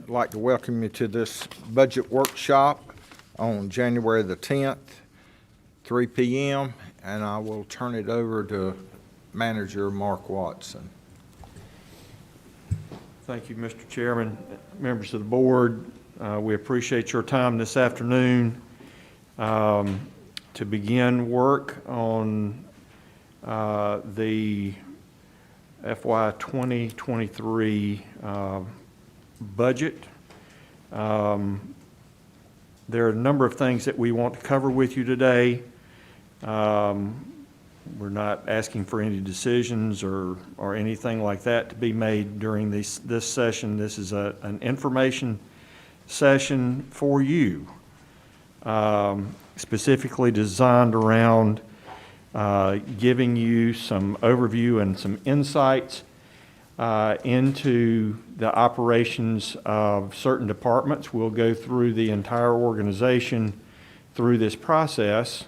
I'd like to welcome you to this budget workshop on January the 10th, 3 p.m., and I will turn it over to Manager Mark Watson. Thank you, Mr. Chairman, members of the board. We appreciate your time this afternoon to begin work on the FY 2023 budget. There are a number of things that we want to cover with you today. We're not asking for any decisions or anything like that to be made during this session. This is an information session for you, specifically designed around giving you some overview and some insights into the operations of certain departments. We'll go through the entire organization through this process.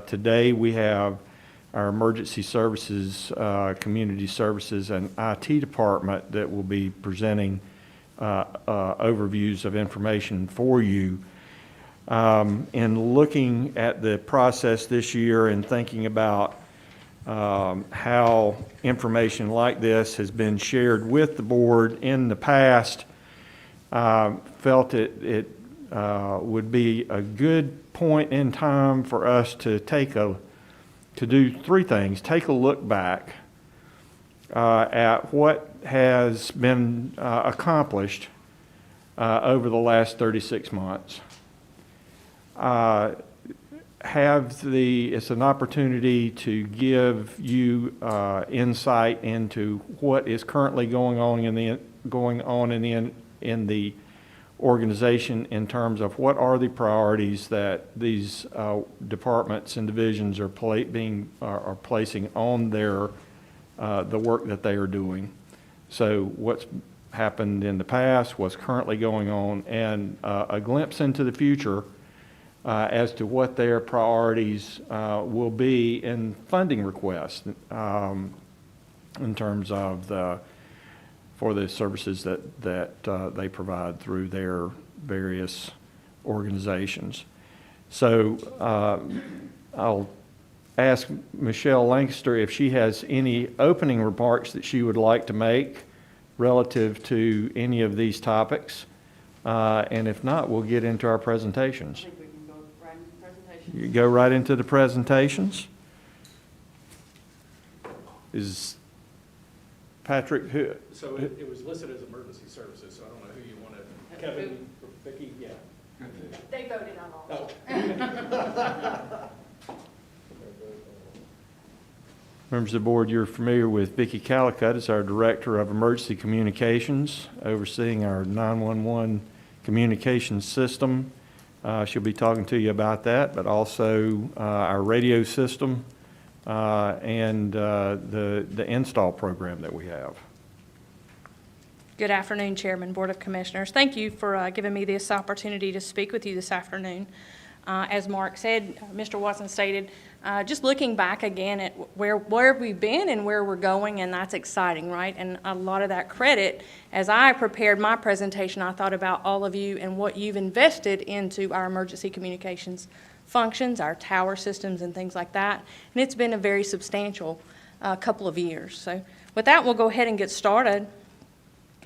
Today we have our emergency services, community services, and IT department that will be presenting overviews of information for you. In looking at the process this year and thinking about how information like this has been shared with the board in the past, felt it would be a good point in time for us to do three things. Take a look back at what has been accomplished over the last 36 months. It's an opportunity to give you insight into what is currently going on in the organization in terms of what are the priorities that these departments and divisions are placing on their the work that they are doing. So what's happened in the past, what's currently going on, and a glimpse into the future as to what their priorities will be in funding requests in terms of for the services that they provide through their various organizations. So I'll ask Michelle Lancaster if she has any opening remarks that she would like to make relative to any of these topics. And if not, we'll get into our presentations. I think we can go right into the presentations. You go right into the presentations. Is Patrick who? So it was listed as emergency services, so I don't know who you want to, Kevin, or Vicki, yeah. They voted on all. Oh. Members of the board, you're familiar with Vicki Calicut as our Director of Emergency Communications, overseeing our 911 communications system. She'll be talking to you about that, but also our radio system and the install program that we have. Good afternoon, Chairman, Board of Commissioners. Thank you for giving me this opportunity to speak with you this afternoon. As Mark said, Mr. Watson stated, just looking back again at where we've been and where we're going, and that's exciting, right? And a lot of that credit, as I prepared my presentation, I thought about all of you and what you've invested into our emergency communications functions, our tower systems and things like that. And it's been a very substantial couple of years. So with that, we'll go ahead and get started.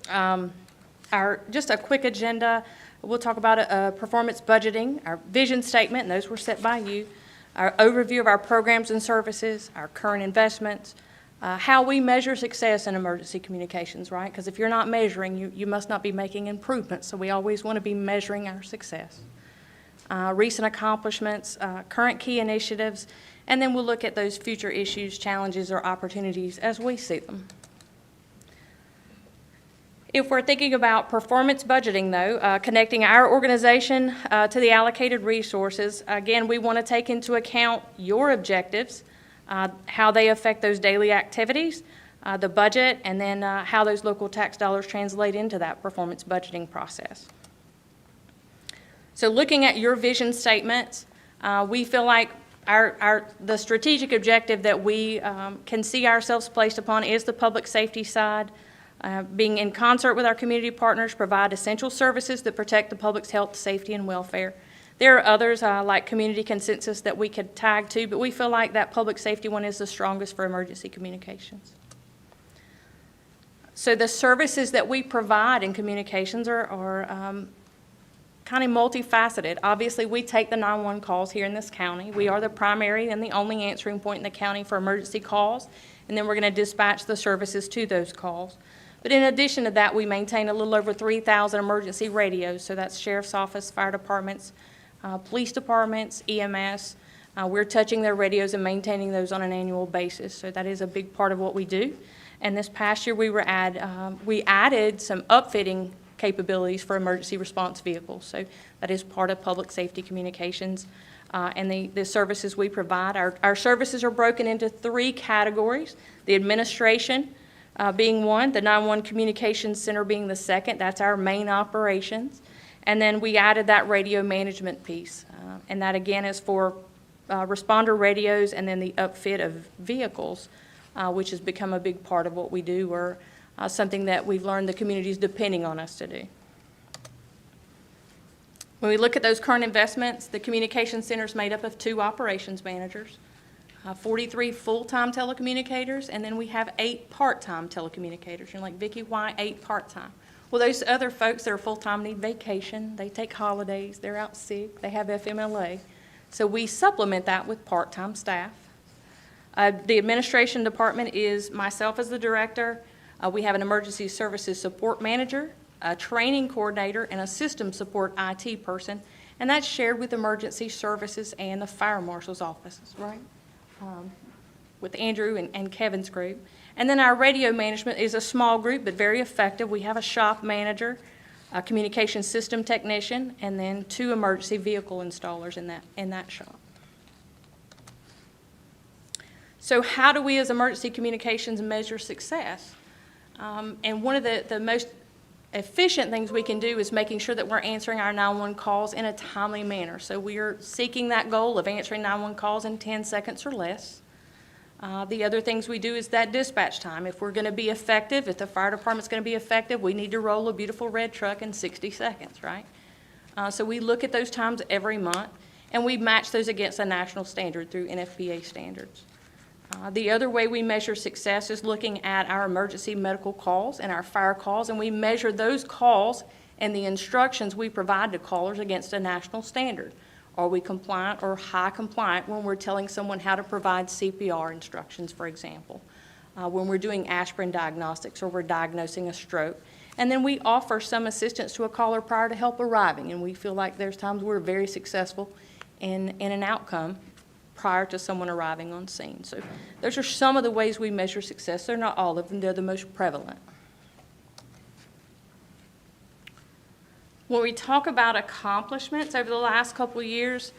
Just a quick agenda. We'll talk about performance budgeting, our vision statement, and those were set by you, our overview of our programs and services, our current investments, how we measure success in emergency communications, right? Because if you're not measuring, you must not be making improvements. So we always want to be measuring our success. Recent accomplishments, current key initiatives, and then we'll look at those future issues, challenges, or opportunities as we see them. If we're thinking about performance budgeting, though, connecting our organization to the allocated resources, again, we want to take into account your objectives, how they affect those daily activities, the budget, and then how those local tax dollars translate into that performance budgeting process. So looking at your vision statements, we feel like the strategic objective that we can see ourselves placed upon is the public safety side. Being in concert with our community partners, provide essential services that protect the public's health, safety, and welfare. There are others like community consensus that we could tag to, but we feel like that public safety one is the strongest for emergency communications. So the services that we provide in communications are kind of multifaceted. Obviously, we take the 911 calls here in this county. We are the primary and the only answering point in the county for emergency calls, and then we're going to dispatch the services to those calls. But in addition to that, we maintain a little over 3,000 emergency radios, so that's sheriff's office, fire departments, police departments, EMS. We're touching their radios and maintaining those on an annual basis, so that is a big part of what we do. And this past year, we added some upfitting capabilities for emergency response vehicles, so that is part of public safety communications. And the services we provide, our services are broken into 3 categories: the administration being one, the 911 Communications Center being the second. That's our main operations. And then we added that radio management piece, and that again is for responder radios and then the upfit of vehicles, which has become a big part of what we do, or something that we've learned the community is depending on us to do. When we look at those current investments, the Communication Center is made up of 2 operations managers, 43 full-time telecommunicators, and then we have 8 part-time telecommunicators. You're like, Vicki, why 8 part-time? Well, those other folks that are full-time need vacation, they take holidays, they're out sick, they have FMLA. So we supplement that with part-time staff. The administration department is myself as the director. We have an emergency services support manager, a training coordinator, and a system support IT person, and that's shared with emergency services and the fire marshal's offices, right? With Andrew and Kevin's group. And then our radio management is a small group, but very effective. We have a shop manager, a communication system technician, and then 2 emergency vehicle installers in that shop. So how do we as emergency communications measure success? And one of the most efficient things we can do is making sure that we're answering our 911 calls in a timely manner. So we are seeking that goal of answering 911 calls in 10 seconds or less. The other things we do is that dispatch time. If we're going to be effective, if the fire department's going to be effective, we need to roll a beautiful red truck in 60 seconds, right? So we look at those times every month, and we match those against a national standard through NFPA standards. The other way we measure success is looking at our emergency medical calls and our fire calls, and we measure those calls and the instructions we provide to callers against a national standard. Are we compliant or high compliant when we're telling someone how to provide CPR instructions, for example, when we're doing aspirin diagnostics or we're diagnosing a stroke? And then we offer some assistance to a caller prior to help arriving, and we feel like there's times we're very successful in an outcome prior to someone arriving on scene. So those are some of the ways we measure success. They're not all of them. They're the most prevalent. When we talk about accomplishments over the last couple of years,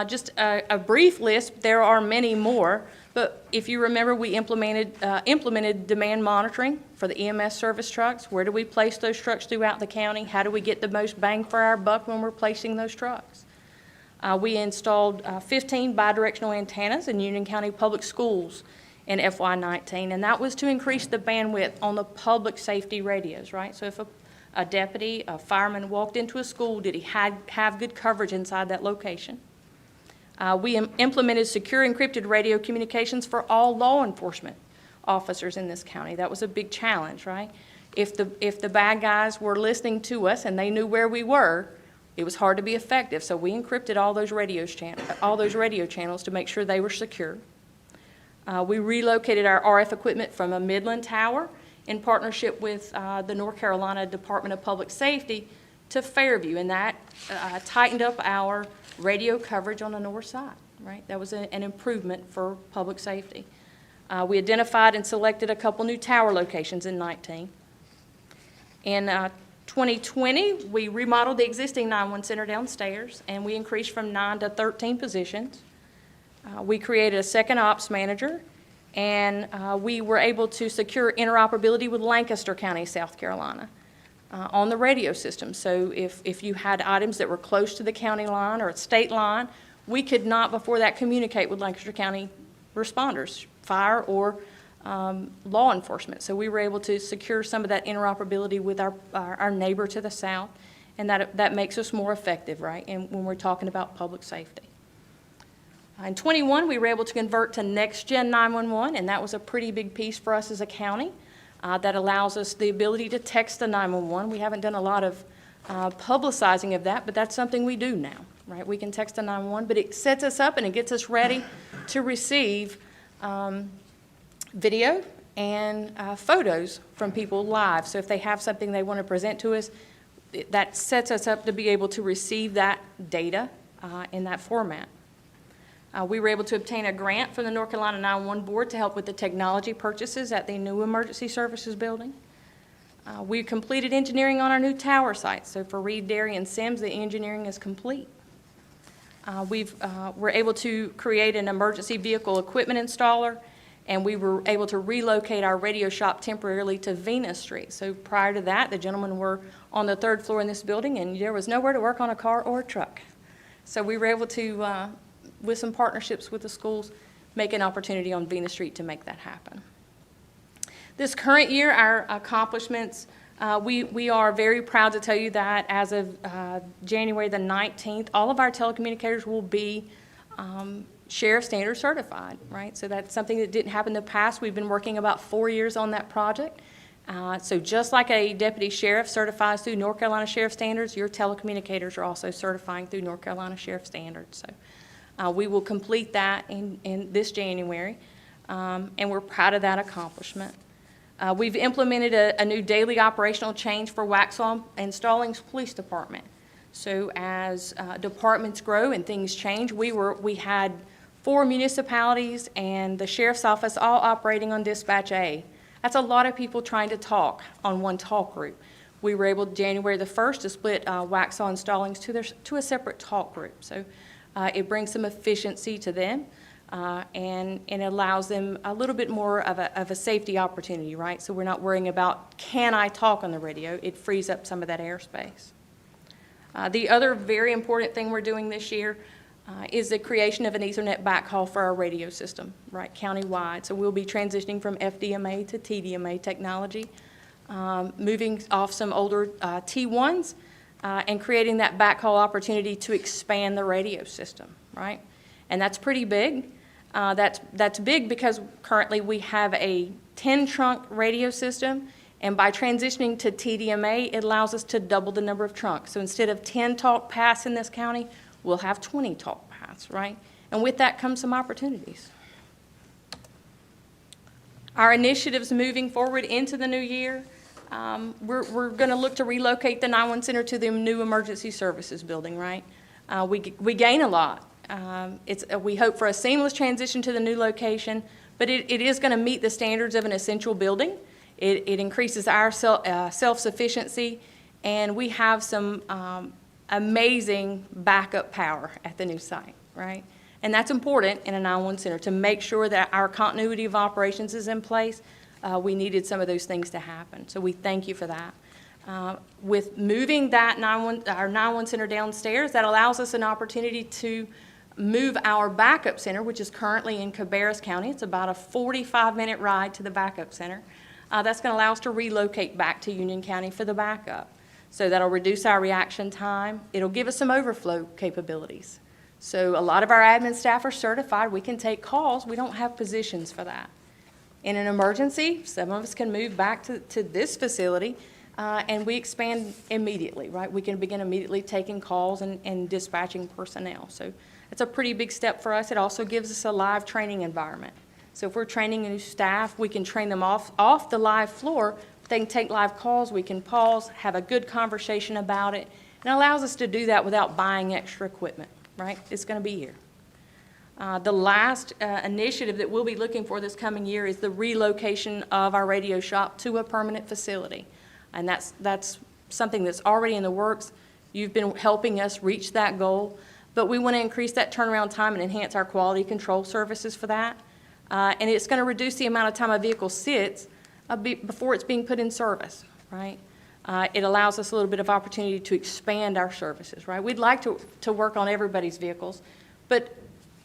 just a brief list, there are many more, but if you remember, we implemented demand monitoring for the EMS service trucks. Where do we place those trucks throughout the county? How do we get the most bang for our buck when we're placing those trucks? We installed 15 bidirectional antennas in Union County Public Schools in FY19, and that was to increase the bandwidth on the public safety radios, right? So if a deputy, a fireman walked into a school, did he have good coverage inside that location? We implemented secure encrypted radio communications for all law enforcement officers in this county. That was a big challenge, right? If the bad guys were listening to us and they knew where we were, it was hard to be effective. So we encrypted all those radio channels to make sure they were secure. We relocated our RF equipment from a Midland tower in partnership with the North Carolina Department of Public Safety to Fairview, and that tightened up our radio coverage on the north side, right? That was an improvement for public safety. We identified and selected a couple new tower locations in 19. In 2020, we remodeled the existing 911 center downstairs, and we increased from 9 to 13 positions. We created a second ops manager, and we were able to secure interoperability with Lancaster County, South Carolina, on the radio system. So if you had items that were close to the county line or a state line, we could not before that communicate with Lancaster County responders, fire or law enforcement. So we were able to secure some of that interoperability with our neighbor to the south, and that makes us more effective, right, and when we're talking about public safety. In 21, we were able to convert to next-gen 911, and that was a pretty big piece for us as a county. That allows us the ability to text the 911. We haven't done a lot of publicizing of that, but that's something we do now, right? We can text the 911, but it sets us up and it gets us ready to receive video and photos from people live. So if they have something they want to present to us, that sets us up to be able to receive that data in that format. We were able to obtain a grant from the North Carolina 911 Board to help with the technology purchases at the new emergency services building. We completed engineering on our new tower site. So for Reed, Dairy, and Sims, the engineering is complete. We're able to create an emergency vehicle equipment installer, and we were able to relocate our radio shop temporarily to Venus Street. So prior to that, the gentlemen were on the 3rd floor in this building, and there was nowhere to work on a car or a truck. So we were able to, with some partnerships with the schools, make an opportunity on Venus Street to make that happen. This current year, our accomplishments, we are very proud to tell you that as of January the 19th, all of our telecommunicators will be Sheriff Standard certified, right? So that's something that didn't happen in the past. We've been working about 4 years on that project. So just like a deputy sheriff certifies through North Carolina Sheriff Standards, your telecommunicators are also certifying through North Carolina Sheriff Standards. So we will complete that in this January, and we're proud of that accomplishment. We've implemented a new daily operational change for Waxhaw and Stallings Police Department. So as departments grow and things change, we had 4 municipalities and the sheriff's office all operating on dispatch A. That's a lot of people trying to talk on one talk group. We were able, January the 1st, to split Waxhaw and Stallings to a separate talk group. So it brings some efficiency to them. And it allows them a little bit more of a safety opportunity, right? So we're not worrying about, can I talk on the radio? It frees up some of that airspace. The other very important thing we're doing this year is the creation of an Ethernet backhaul for our radio system, right, countywide. So we'll be transitioning from FDMA to TDMA technology, moving off some older T1s and creating that backhaul opportunity to expand the radio system, right? And that's pretty big. That's big because currently we have a 10-trunk radio system, and by transitioning to TDMA, it allows us to double the number of trunks. So instead of 10 talk paths in this county, we'll have 20 talk paths, right? And with that comes some opportunities. Our initiatives moving forward into the new year, we're going to look to relocate the 911 Center to the new emergency services building, right? We gain a lot. We hope for a seamless transition to the new location, but it is going to meet the standards of an essential building. It increases our self-sufficiency, and we have some amazing backup power at the new site, right? And that's important in a 911 center to make sure that our continuity of operations is in place. We needed some of those things to happen, so we thank you for that. With moving that our 911 center downstairs, that allows us an opportunity to move our backup center, which is currently in Cabarrus County. It's about a 45-minute ride to the backup center. That's going to allow us to relocate back to Union County for the backup. So that'll reduce our reaction time. It'll give us some overflow capabilities. So a lot of our admin staff are certified. We can take calls. We don't have positions for that. In an emergency, some of us can move back to this facility, and we expand immediately, right? We can begin immediately taking calls and dispatching personnel. So it's a pretty big step for us. It also gives us a live training environment. So if we're training new staff, we can train them off the live floor. They can take live calls. We can pause, have a good conversation about it. And it allows us to do that without buying extra equipment, right? It's going to be here. The last initiative that we'll be looking for this coming year is the relocation of our radio shop to a permanent facility. And that's something that's already in the works. You've been helping us reach that goal. But we want to increase that turnaround time and enhance our quality control services for that. And it's going to reduce the amount of time a vehicle sits before it's being put in service, right? It allows us a little bit of opportunity to expand our services, right? We'd like to work on everybody's vehicles, but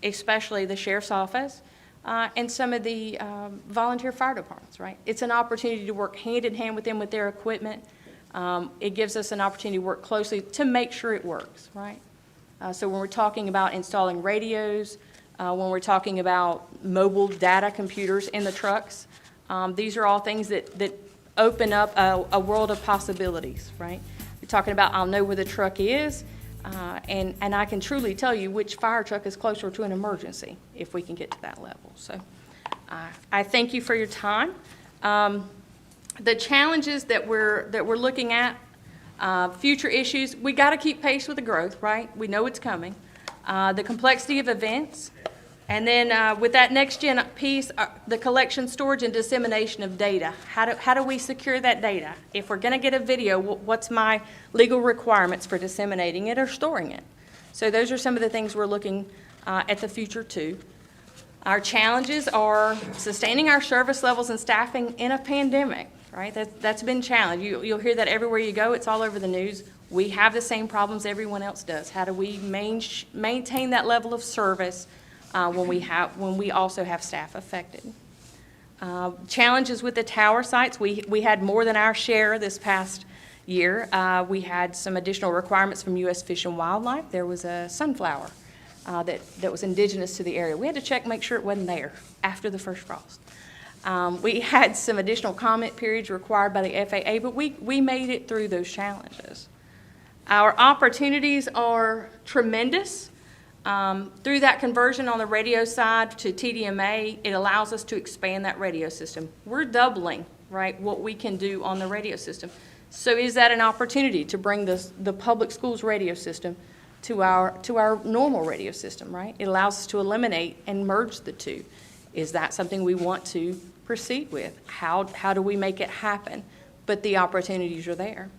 especially the sheriff's office, and some of the volunteer fire departments, right? It's an opportunity to work hand in hand with them with their equipment. It gives us an opportunity to work closely to make sure it works, right? So when we're talking about installing radios, when we're talking about mobile data computers in the trucks, these are all things that open up a world of possibilities, right? You're talking about, I'll know where the truck is, and I can truly tell you which fire truck is closer to an emergency if we can get to that level. So I thank you for your time. The challenges that we're looking at, future issues, we got to keep pace with the growth, right? We know it's coming. The complexity of events, and then with that next gen piece, the collection, storage, and dissemination of data. How do we secure that data? If we're going to get a video, what's my legal requirements for disseminating it or storing it? So those are some of the things we're looking at the future too. Our challenges are sustaining our service levels and staffing in a pandemic, right? That's been challenged. You'll hear that everywhere you go. It's all over the news. We have the same problems everyone else does. How do we maintain that level of service when we also have staff affected? Challenges with the tower sites. We had more than our share this past year. We had some additional requirements from U.S. Fish and Wildlife. There was a sunflower that was indigenous to the area. We had to check, make sure it wasn't there after the first frost. We had some additional comment periods required by the FAA, but we made it through those challenges. Our opportunities are tremendous. Through that conversion on the radio side to TDMA, it allows us to expand that radio system. We're doubling, right, what we can do on the radio system. So is that an opportunity to bring the public schools radio system to our normal radio system, right? It allows us to eliminate and merge the two. Is that something we want to proceed with? How do we make it happen? But the opportunities are there.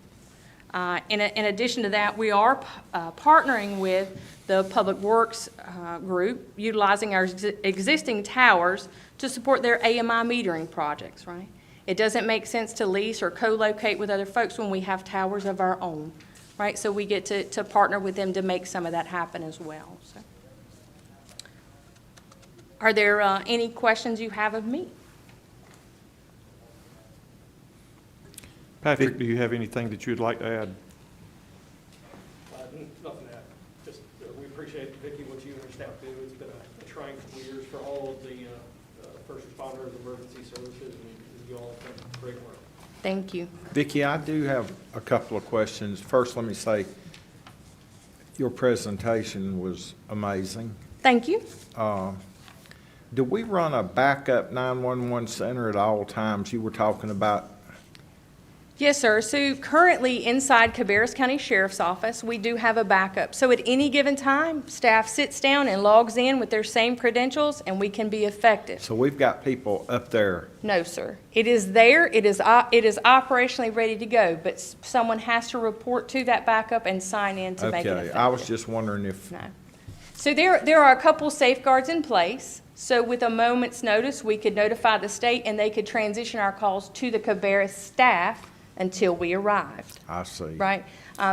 In addition to that, we are partnering with the Public Works group, utilizing our existing towers to support their AMI metering projects, right? It doesn't make sense to lease or co-locate with other folks when we have towers of our own, right? So we get to partner with them to make some of that happen as well. So, are there any questions you have of me? Patrick, do you have anything that you'd like to add? Nothing to add. Just, we appreciate, Vicki, what you and your staff do. It's been a trying couple of years for all of the first responders, emergency services, and you all have done great work. Thank you. Vicki, I do have a couple of questions. First, let me say, your presentation was amazing. Thank you. Do we run a backup 911 center at all times? You were talking about. Yes, sir. So currently inside Cabarrus County Sheriff's Office, we do have a backup. So at any given time, staff sits down and logs in with their same credentials, and we can be effective. So we've got people up there. No, sir. It is there. It is operationally ready to go, but someone has to report to that backup and sign in to make it effective. Okay, I was just wondering if. No. So there are a couple safeguards in place. So with a moment's notice, we could notify the state, and they could transition our calls to the Cabarrus staff until we arrived. I see. Right?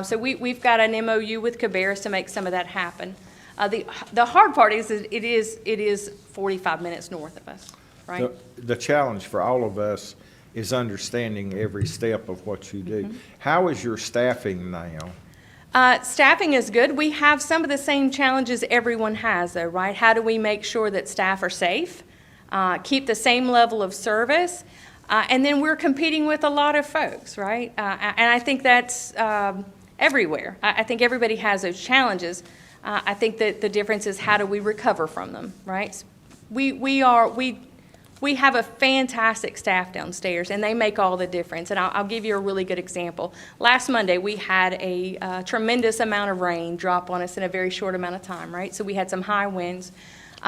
So we've got an MOU with Cabarrus to make some of that happen. The hard part is that it is 45 minutes north of us, right? The challenge for all of us is understanding every step of what you do. How is your staffing now? Staffing is good. We have some of the same challenges everyone has, though, right? How do we make sure that staff are safe, keep the same level of service, and then we're competing with a lot of folks, right? And I think that's everywhere. I think everybody has those challenges. I think that the difference is how do we recover from them, right? We have a fantastic staff downstairs, and they make all the difference. And I'll give you a really good example. Last Monday, we had a tremendous amount of rain drop on us in a very short amount of time, right? So we had some high winds.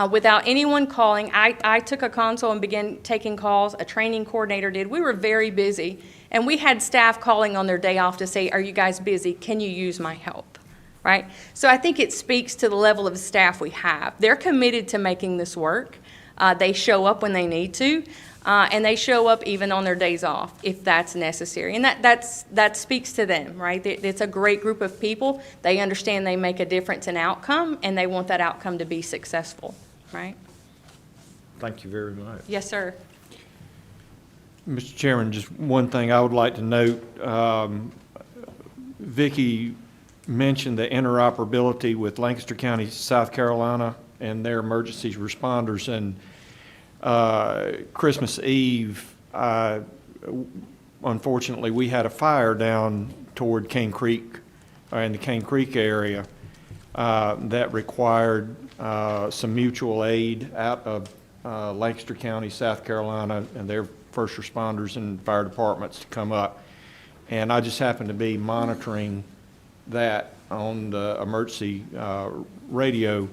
Without anyone calling, I took a console and began taking calls. A training coordinator did. We were very busy, and we had staff calling on their day off to say, "Are you guys busy? Can you use my help?" Right? So I think it speaks to the level of staff we have. They're committed to making this work. They show up when they need to, and they show up even on their days off if that's necessary. And that speaks to them, right? It's a great group of people. They understand they make a difference in outcome, and they want that outcome to be successful, right? Thank you very much. Yes, sir. Mr. Chairman, just one thing I would like to note. Vicki mentioned the interoperability with Lancaster County, South Carolina, and their emergency responders. And Christmas Eve, unfortunately, we had a fire down toward Cane Creek, in the Cane Creek area, that required some mutual aid out of Lancaster County, South Carolina, and their first responders and fire departments to come up. And I just happened to be monitoring that on the emergency radio,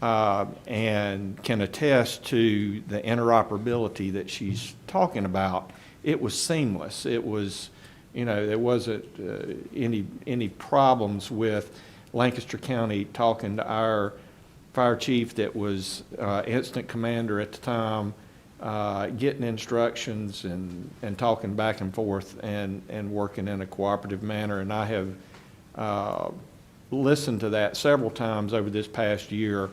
and can attest to the interoperability that she's talking about. It was seamless. It was, there wasn't any problems with Lancaster County talking to our fire chief that was instant commander at the time, getting instructions and talking back and forth and working in a cooperative manner. And I have listened to that several times over this past year,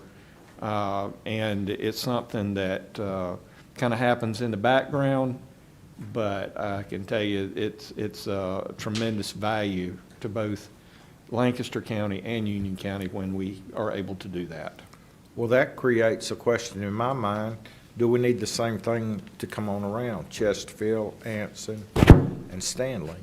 and it's something that kind of happens in the background, but I can tell you it's a tremendous value to both Lancaster County and Union County when we are able to do that. Well, that creates a question in my mind. Do we need the same thing to come on around? Chesterfield, Anson, and Stanley.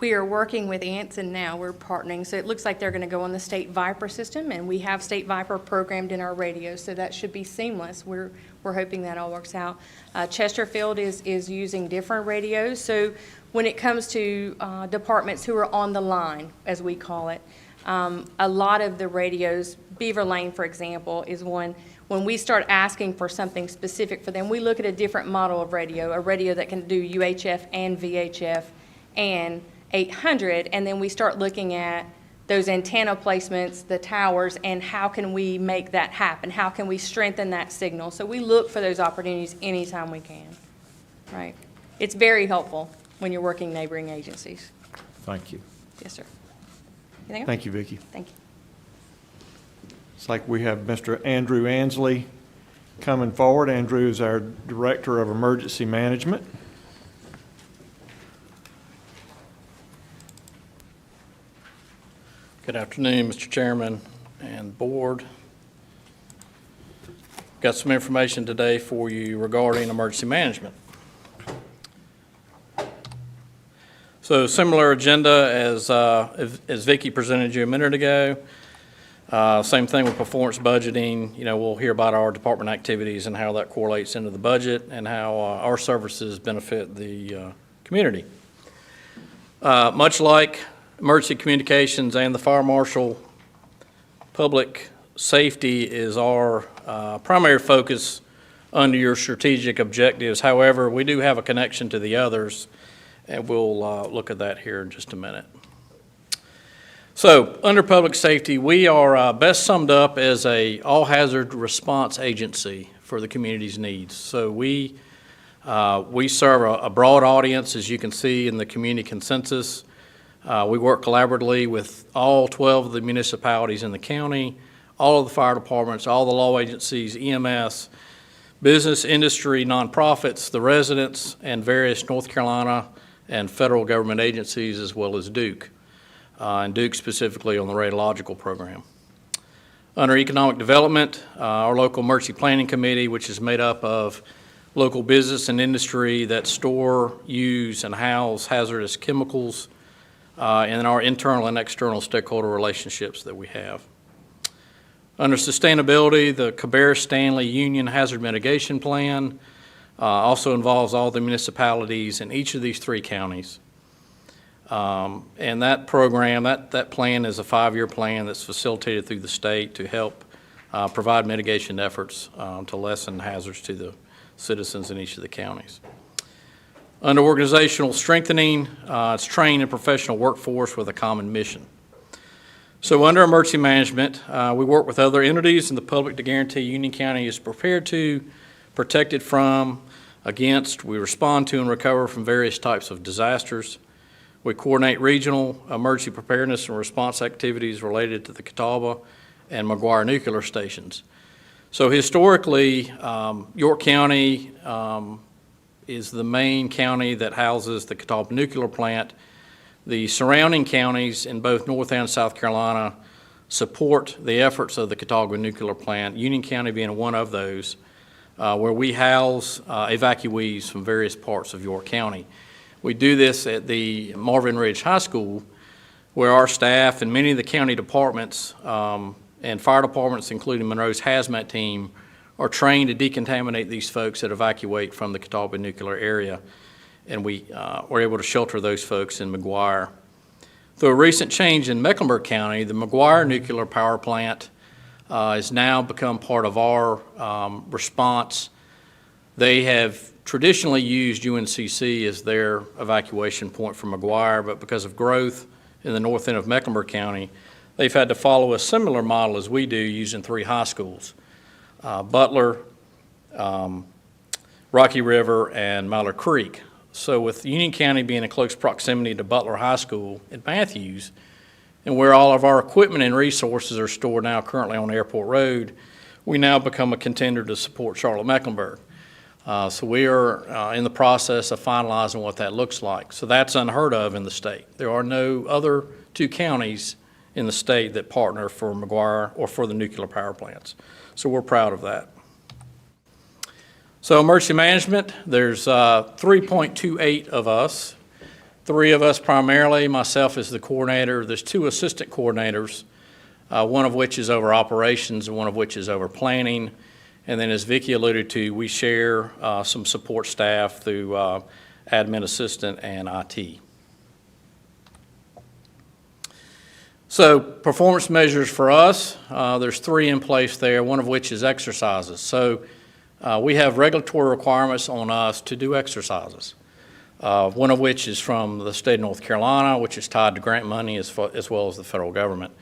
We are working with Anson now. We're partnering. So it looks like they're going to go on the State Viper system, and we have State Viper programmed in our radios, so that should be seamless. We're hoping that all works out. Chesterfield is using different radios. So when it comes to departments who are on the line, as we call it, a lot of the radios, Beaver Lane, for example, is one. When we start asking for something specific for them, we look at a different model of radio, a radio that can do UHF and VHF and 800, and then we start looking at those antenna placements, the towers, and how can we make that happen? How can we strengthen that signal? So we look for those opportunities anytime we can, right? It's very helpful when you're working neighboring agencies. Thank you. Yes, sir. Anything else? Thank you, Vicki. Thank you. It's like we have Mr. Andrew Ansley coming forward. Andrew is our Director of Emergency Management. Good afternoon, Mr. Chairman and Board. Got some information today for you regarding emergency management. So similar agenda as Vicki presented you a minute ago. Same thing with performance budgeting. We'll hear about our department activities and how that correlates into the budget and how our services benefit the community. Much like emergency communications and the fire marshal, public safety is our primary focus under your strategic objectives. However, we do have a connection to the others, and we'll look at that here in just a minute. So, under public safety, we are best summed up as a all-hazard response agency for the community's needs. So we serve a broad audience, as you can see in the community consensus. We work collaboratively with all 12 of the municipalities in the county, all of the fire departments, all the law agencies, EMS, business, industry, nonprofits, the residents, and various North Carolina and federal government agencies, as well as Duke, and Duke specifically on the radiological program. Under economic development, our local emergency planning committee, which is made up of local business and industry that store, use, and house hazardous chemicals, and our internal and external stakeholder relationships that we have. Under sustainability, the Cabarrus-Stanley Union Hazard Mitigation Plan also involves all the municipalities in each of these 3 counties. And that program, that plan is a 5-year plan that's facilitated through the state to help provide mitigation efforts to lessen hazards to the citizens in each of the counties. Under organizational strengthening, it's trained a professional workforce with a common mission. So under emergency management, we work with other entities in the public to guarantee Union County is prepared to, protected from, against, we respond to and recover from various types of disasters. We coordinate regional emergency preparedness and response activities related to the Catawba and McGuire nuclear stations. So historically, York County is the main county that houses the Catawba Nuclear Plant. The surrounding counties in both North and South Carolina support the efforts of the Catawba Nuclear Plant, Union County being one of those, where we house evacuees from various parts of York County. We do this at the Marvin Ridge High School, where our staff and many of the county departments and fire departments, including Monroe's hazmat team, are trained to decontaminate these folks that evacuate from the Catawba nuclear area, and we were able to shelter those folks in McGuire. Through a recent change in Mecklenburg County, the McGuire Nuclear Power Plant has now become part of our response. They have traditionally used UNCC as their evacuation point from McGuire, but because of growth in the north end of Mecklenburg County, they've had to follow a similar model as we do, using 3 high schools, Butler, Rocky River, and Mallard Creek. So with Union County being in close proximity to Butler High School at Matthews, and where all of our equipment and resources are stored now currently on Airport Road, we now become a contender to support Charlotte-Mecklenburg. So we are in the process of finalizing what that looks like. So that's unheard of in the state. There are no other 2 counties in the state that partner for McGuire or for the nuclear power plants. So we're proud of that. So emergency management, there's 3.28 of us. 3 of us primarily, myself as the coordinator. There's 2 assistant coordinators, one of which is over operations and one of which is over planning. And then as Vicki alluded to, we share some support staff through admin assistant and IT. So performance measures for us, there's 3 in place there, one of which is exercises. So we have regulatory requirements on us to do exercises, one of which is from the state of North Carolina, which is tied to grant money as well as the federal government.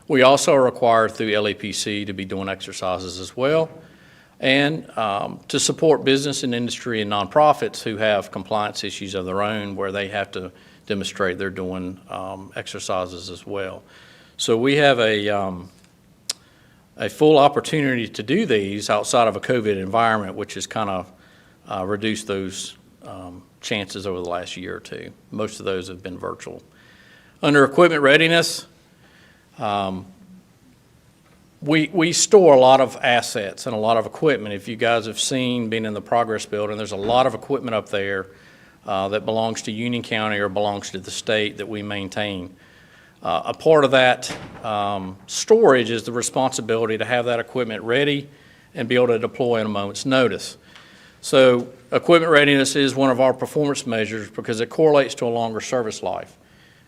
We also are required through LEPC to be doing exercises as well, and to support business and industry and nonprofits who have compliance issues of their own where they have to demonstrate they're doing exercises as well. So we have a full opportunity to do these outside of a COVID environment, which has kind of reduced those chances over the last year or 2. Most of those have been virtual. Under equipment readiness, we store a lot of assets and a lot of equipment. If you guys have seen, being in the Progress Building, there's a lot of equipment up there that belongs to Union County or belongs to the state that we maintain. A part of that storage is the responsibility to have that equipment ready and be able to deploy in a moment's notice. So equipment readiness is one of our performance measures because it correlates to a longer service life.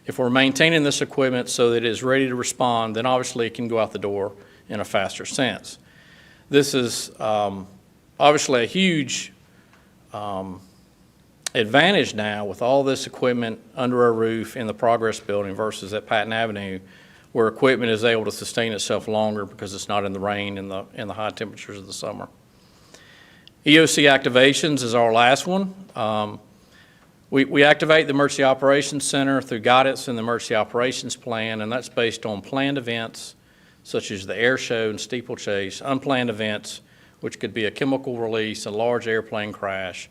If we're maintaining this equipment so that it is ready to respond, then obviously it can go out the door in a faster sense. This is obviously a huge advantage now with all this equipment under a roof in the Progress Building versus at Patton Avenue, where equipment is able to sustain itself longer because it's not in the rain and the high temperatures of the summer. EOC Activations is our last one. We activate the Emergency Operations Center through guidance in the Emergency Operations Plan, and that's based on planned events such as the air show and steeplechase, unplanned events, which could be a chemical release, a large airplane crash,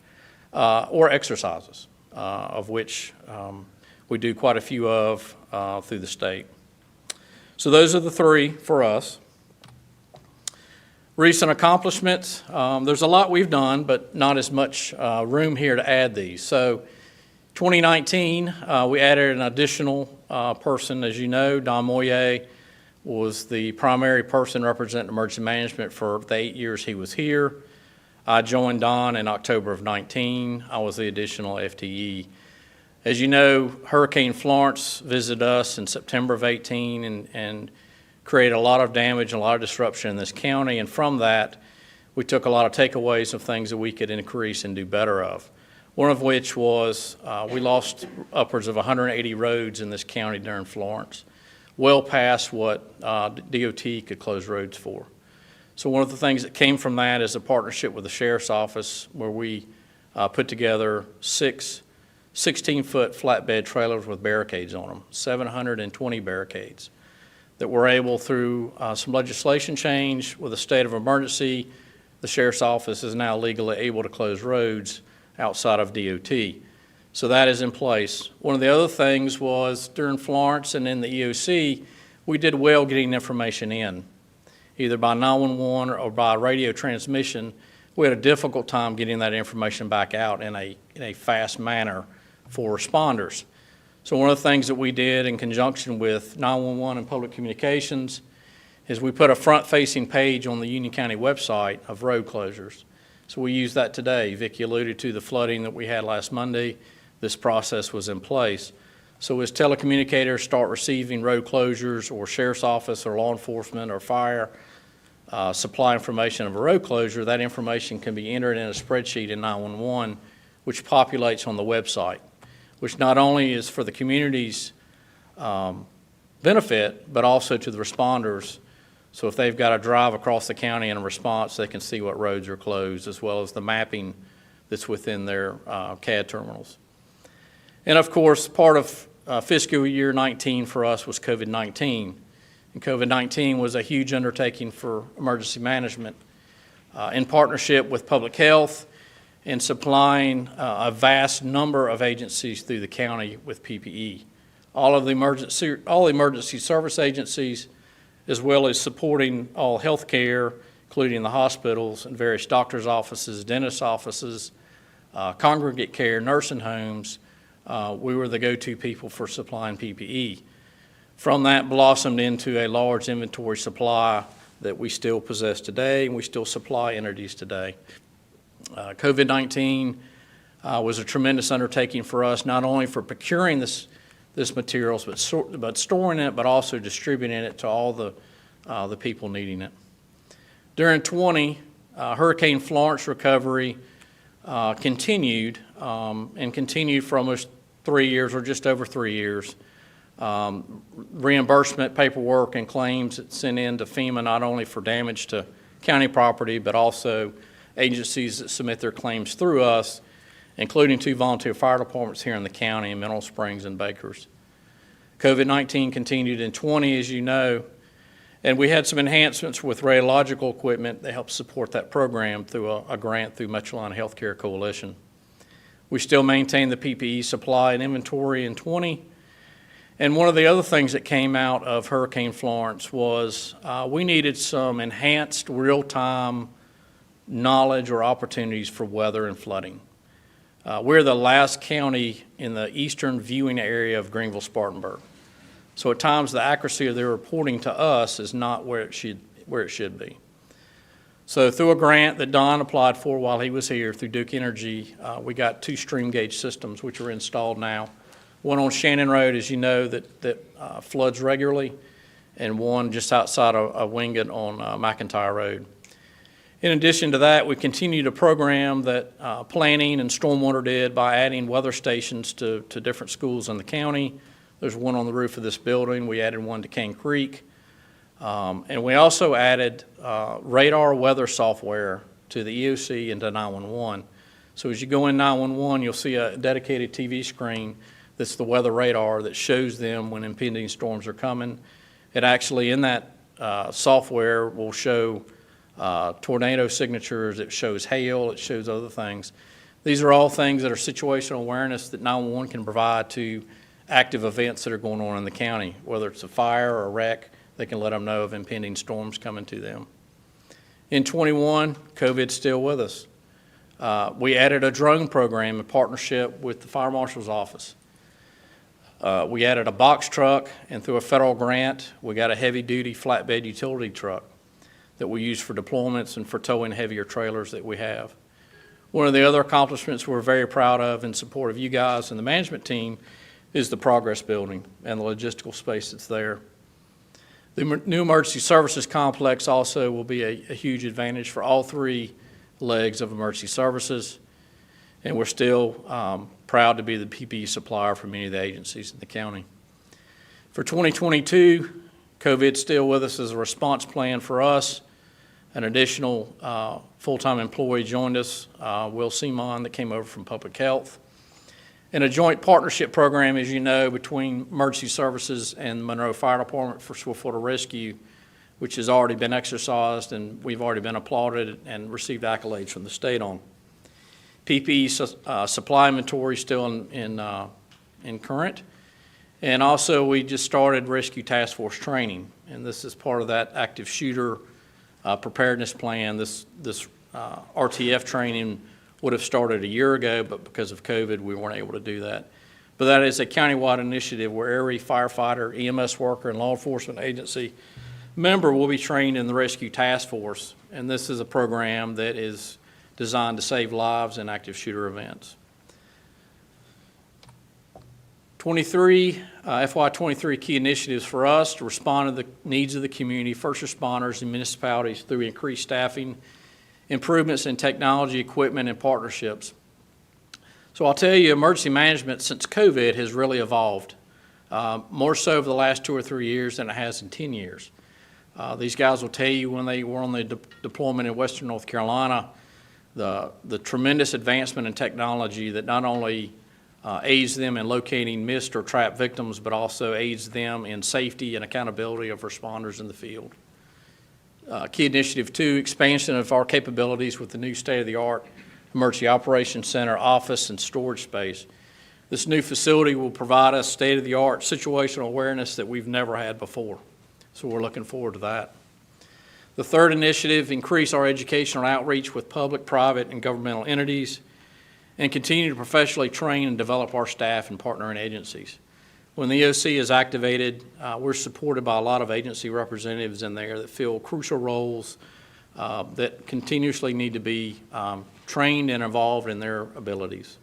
or exercises, of which we do quite a few of through the state. So those are the 3 for us. Recent accomplishments, there's a lot we've done, but not as much room here to add these. So 2019, we added an additional person. As you know, Don Moyer was the primary person representing emergency management for the 8 years he was here. I joined Don in October of 19. I was the additional FTE. As you know, Hurricane Florence visited us in September of 18 and created a lot of damage and a lot of disruption in this county. And from that, we took a lot of takeaways of things that we could increase and do better of. One of which was we lost upwards of 180 roads in this county during Florence, well past what DOT could close roads for. So one of the things that came from that is a partnership with the Sheriff's Office where we put together 6 16-foot flatbed trailers with barricades on them, 720 barricades. that we're able, through some legislation change with a state of emergency, the sheriff's office is now legally able to close roads outside of DOT. So that is in place. One of the other things was during Florence and in the EOC, we did well getting information in, either by 911 or by radio transmission. We had a difficult time getting that information back out in a fast manner for responders. So one of the things that we did in conjunction with 911 and public communications is we put a front-facing page on the Union County website of road closures. So we use that today. Vicki alluded to the flooding that we had last Monday. This process was in place. So as telecommunicators start receiving road closures, or sheriff's office or law enforcement or fire supply information of a road closure, that information can be entered in a spreadsheet in 911, which populates on the website, which not only is for the community's benefit, but also to the responders. So if they've got to drive across the county in a response, they can see what roads are closed, as well as the mapping that's within their CAD terminals. And of course, part of fiscal year 19 for us was COVID-19. And COVID-19 was a huge undertaking for emergency management in partnership with public health and supplying a vast number of agencies through the county with PPE. All the emergency service agencies, as well as supporting all healthcare, including the hospitals and various doctors' offices, dentist offices, congregate care, nursing homes. We were the go-to people for supplying PPE. From that blossomed into a large inventory supply that we still possess today, and we still supply entities today. COVID-19 was a tremendous undertaking for us, not only for procuring this materials, but storing it, but also distributing it to all the people needing it. During 20, Hurricane Florence recovery continued and continued for almost 3 years, or just over 3 years. Reimbursement paperwork and claims sent in to FEMA, not only for damage to county property, but also agencies that submit their claims through us, including 2 volunteer fire departments here in the county, in Mineral Springs and Bakers. COVID-19 continued in 20, as you know, and we had some enhancements with radiological equipment that helped support that program through a grant through Metroline Healthcare Coalition. We still maintain the PPE supply and inventory in 20. And one of the other things that came out of Hurricane Florence was we needed some enhanced real-time knowledge or opportunities for weather and flooding. We're the last county in the eastern viewing area of Greenville-Spartanburg. So at times the accuracy of their reporting to us is not where it should be. So through a grant that Don applied for while he was here through Duke Energy, we got 2 stream gauge systems which are installed now. One on Shannon Road, as you know, that floods regularly, and one just outside of Wingate on McIntyre Road. In addition to that, we continued a program that planning and stormwater did by adding weather stations to different schools in the county. There's one on the roof of this building. We added one to Cane Creek. And we also added radar weather software to the EOC and to 911. So as you go in 911, you'll see a dedicated TV screen that's the weather radar that shows them when impending storms are coming. It actually, in that software, will show tornado signatures, it shows hail, it shows other things. These are all things that are situational awareness that 911 can provide to active events that are going on in the county. Whether it's a fire or a wreck, they can let them know of impending storms coming to them. In 21, COVID's still with us. We added a drone program in partnership with the Fire Marshal's office. We added a box truck, and through a federal grant, we got a heavy-duty flatbed utility truck that we use for deployments and for towing heavier trailers that we have. One of the other accomplishments we're very proud of in support of you guys and the management team is the Progress Building and the logistical space that's there. The new emergency services complex also will be a huge advantage for all 3 legs of emergency services, and we're still proud to be the PPE supplier for many of the agencies in the county. For 2022, COVID's still with us as a response plan for us. An additional full-time employee joined us, Will Seamon, that came over from Public Health. And a joint partnership program, as you know, between Emergency Services and Monroe Fire Department for Swiftwater Rescue, which has already been exercised, and we've already been applauded and received accolades from the state on. PPE supply inventory still in current. And also, we just started Rescue Task Force training, and this is part of that active shooter preparedness plan. This RTF training would have started a year ago, but because of COVID, we weren't able to do that. But that is a countywide initiative where every firefighter, EMS worker, and law enforcement agency member will be trained in the Rescue Task Force, and this is a program that is designed to save lives in active shooter events. FY23 key initiatives for us to respond to the needs of the community, first responders, and municipalities through increased staffing, improvements in technology, equipment, and partnerships. So I'll tell you, emergency management since COVID has really evolved, more so over the last 2 or 3 years than it has in 10 years. These guys will tell you when they were on the deployment in Western North Carolina, the tremendous advancement in technology that not only aids them in locating missed or trapped victims, but also aids them in safety and accountability of responders in the field. Key initiative 2, expansion of our capabilities with the new state-of-the-art Emergency Operations Center, office, and storage space. This new facility will provide us state-of-the-art situational awareness that we've never had before. So we're looking forward to that. The third initiative, increase our educational outreach with public, private, and governmental entities, and continue to professionally train and develop our staff and partnering agencies. When the EOC is activated, we're supported by a lot of agency representatives in there that fill crucial roles that continuously need to be trained and involved in their abilities.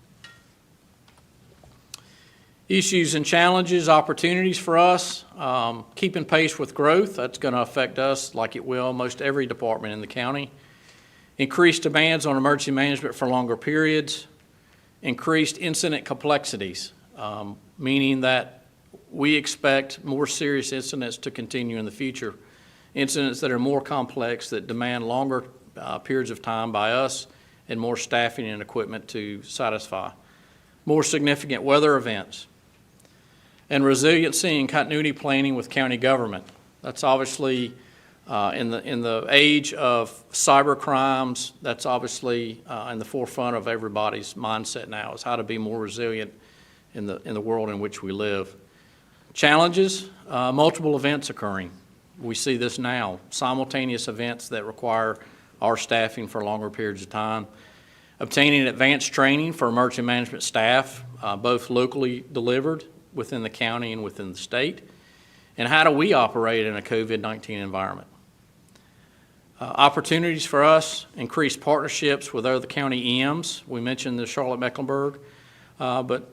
Issues and challenges, opportunities for us, keeping pace with growth. That's going to affect us like it will most every department in the county. Increased demands on emergency management for longer periods. Increased incident complexities, meaning that we expect more serious incidents to continue in the future. Incidents that are more complex, that demand longer periods of time by us and more staffing and equipment to satisfy. More significant weather events. And resiliency and continuity planning with county government. That's obviously in the age of cyber crimes, that's obviously in the forefront of everybody's mindset now, is how to be more resilient in the world in which we live. Challenges, multiple events occurring. We see this now, simultaneous events that require our staffing for longer periods of time. Obtaining advanced training for emergency management staff, both locally delivered within the county and within the state. And how do we operate in a COVID-19 environment? Opportunities for us, increased partnerships with other county EMs. We mentioned the Charlotte-Mecklenburg, but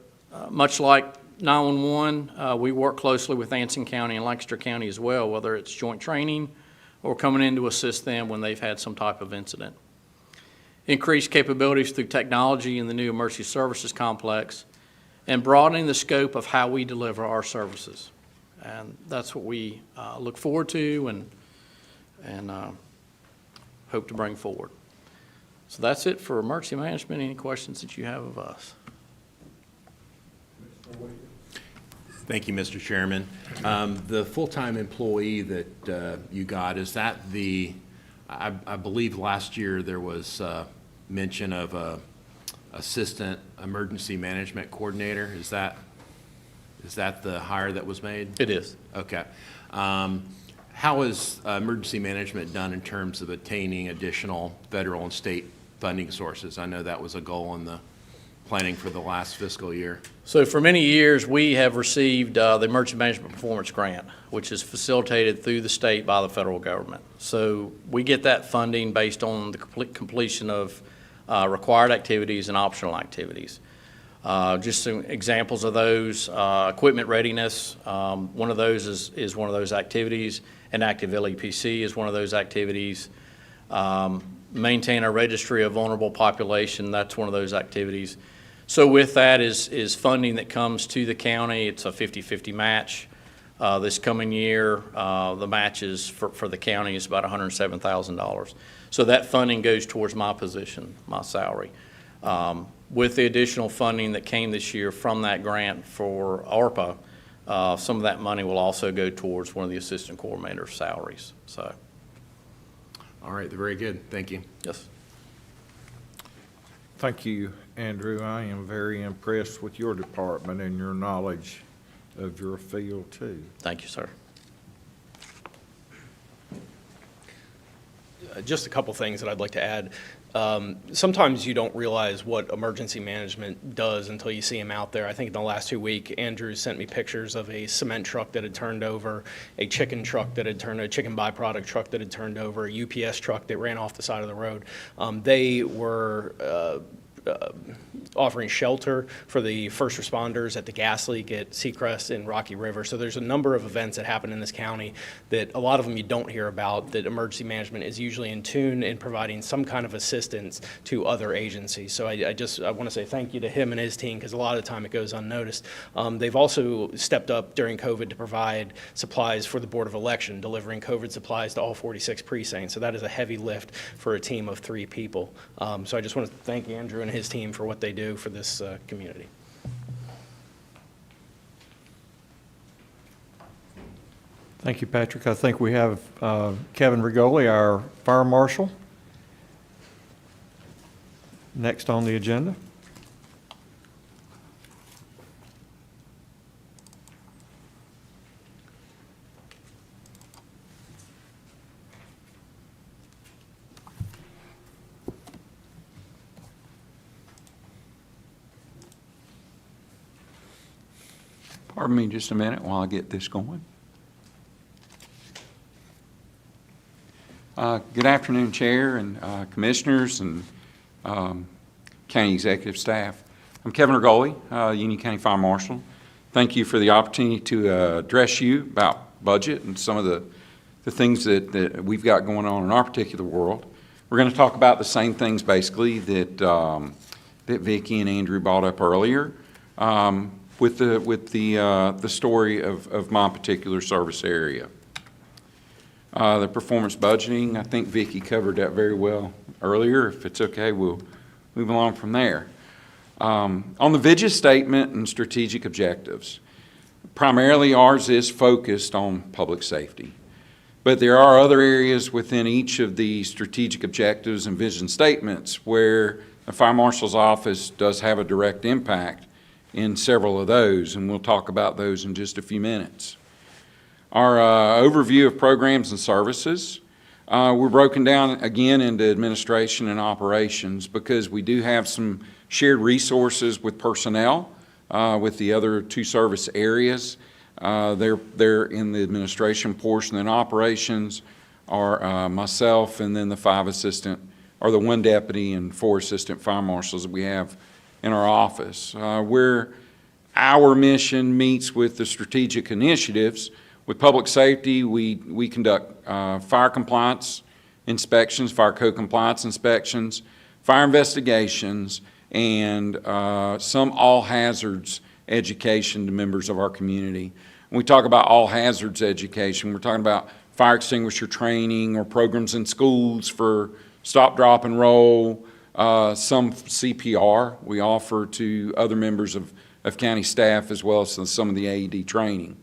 much like 911, we work closely with Anson County and Lancaster County as well, whether it's joint training or coming in to assist them when they've had some type of incident. Increased capabilities through technology in the new emergency services complex, and broadening the scope of how we deliver our services. And that's what we look forward to and hope to bring forward. So that's it for emergency management. Any questions that you have of us? Thank you, Mr. Chairman. The full-time employee that you got, is that I believe last year there was mention of a assistant emergency management coordinator. Is that the hire that was made? It is. Okay. How is emergency management done in terms of attaining additional federal and state funding sources? I know that was a goal in the planning for the last fiscal year. So for many years, we have received the Emergency Management Performance Grant, which is facilitated through the state by the federal government. So we get that funding based on the completion of required activities and optional activities. Just some examples of those, equipment readiness, one of those is one of those activities. An active LEPC is one of those activities. Maintain a registry of vulnerable population, that's one of those activities. So with that is funding that comes to the county. It's a 50-50 match. This coming year, the matches for the county is about $107,000. So that funding goes towards my position, my salary. with the additional funding that came this year from that grant for ARPA, some of that money will also go towards one of the assistant coordinator's salaries. So, All right, very good. Thank you. yes. Thank you, Andrew. I am very impressed with your department and your knowledge of your field, too. Thank you, sir. Just a couple things that I'd like to add. Sometimes you don't realize what emergency management does until you see them out there. I think in the last 2 weeks, Andrew sent me pictures of a cement truck that had turned over, a chicken truck that had turned, a chicken byproduct truck that had turned over, a UPS truck that ran off the side of the road. They were offering shelter for the first responders at the gas leak at Seacrest and Rocky River. So there's a number of events that happen in this county that a lot of them you don't hear about, that emergency management is usually in tune in providing some kind of assistance to other agencies. So I want to say thank you to him and his team, because a lot of the time it goes unnoticed. They've also stepped up during COVID to provide supplies for the Board of Election, delivering COVID supplies to all 46 precincts. So that is a heavy lift for a team of 3 people. So I just want to thank Andrew and his team for what they do for this community. Thank you, Patrick. I think we have Kevin Rigoli, our fire marshal, next on the agenda. Pardon me just a minute while I get this going. Good afternoon, Chair and Commissioners and County Executive Staff. I'm Kevin Rigoli, Union County Fire Marshal. Thank you for the opportunity to address you about budget and some of the things that we've got going on in our particular world. We're going to talk about the same things basically that that Vicki and Andrew brought up earlier. With the story of my particular service area. The performance budgeting, I think Vicki covered that very well earlier. If it's okay, we'll move along from there. On the vision statement and strategic objectives, primarily ours is focused on public safety. But there are other areas within each of the strategic objectives and vision statements where the Fire Marshal's office does have a direct impact in several of those, and we'll talk about those in just a few minutes. Our overview of programs and services, we're broken down again into administration and operations because we do have some shared resources with personnel with the other 2 service areas. They're in the administration portion, and operations are myself and then the 5 assistant, or the 1 deputy and 4 assistant fire marshals that we have in our office, where our mission meets with the strategic initiatives. With public safety, we conduct fire compliance inspections, fire code compliance inspections, fire investigations, and some all hazards education to members of our community. When we talk about all hazards education, we're talking about fire extinguisher training or programs in schools for stop, drop, and roll, some CPR we offer to other members of county staff, as well as some of the AED training.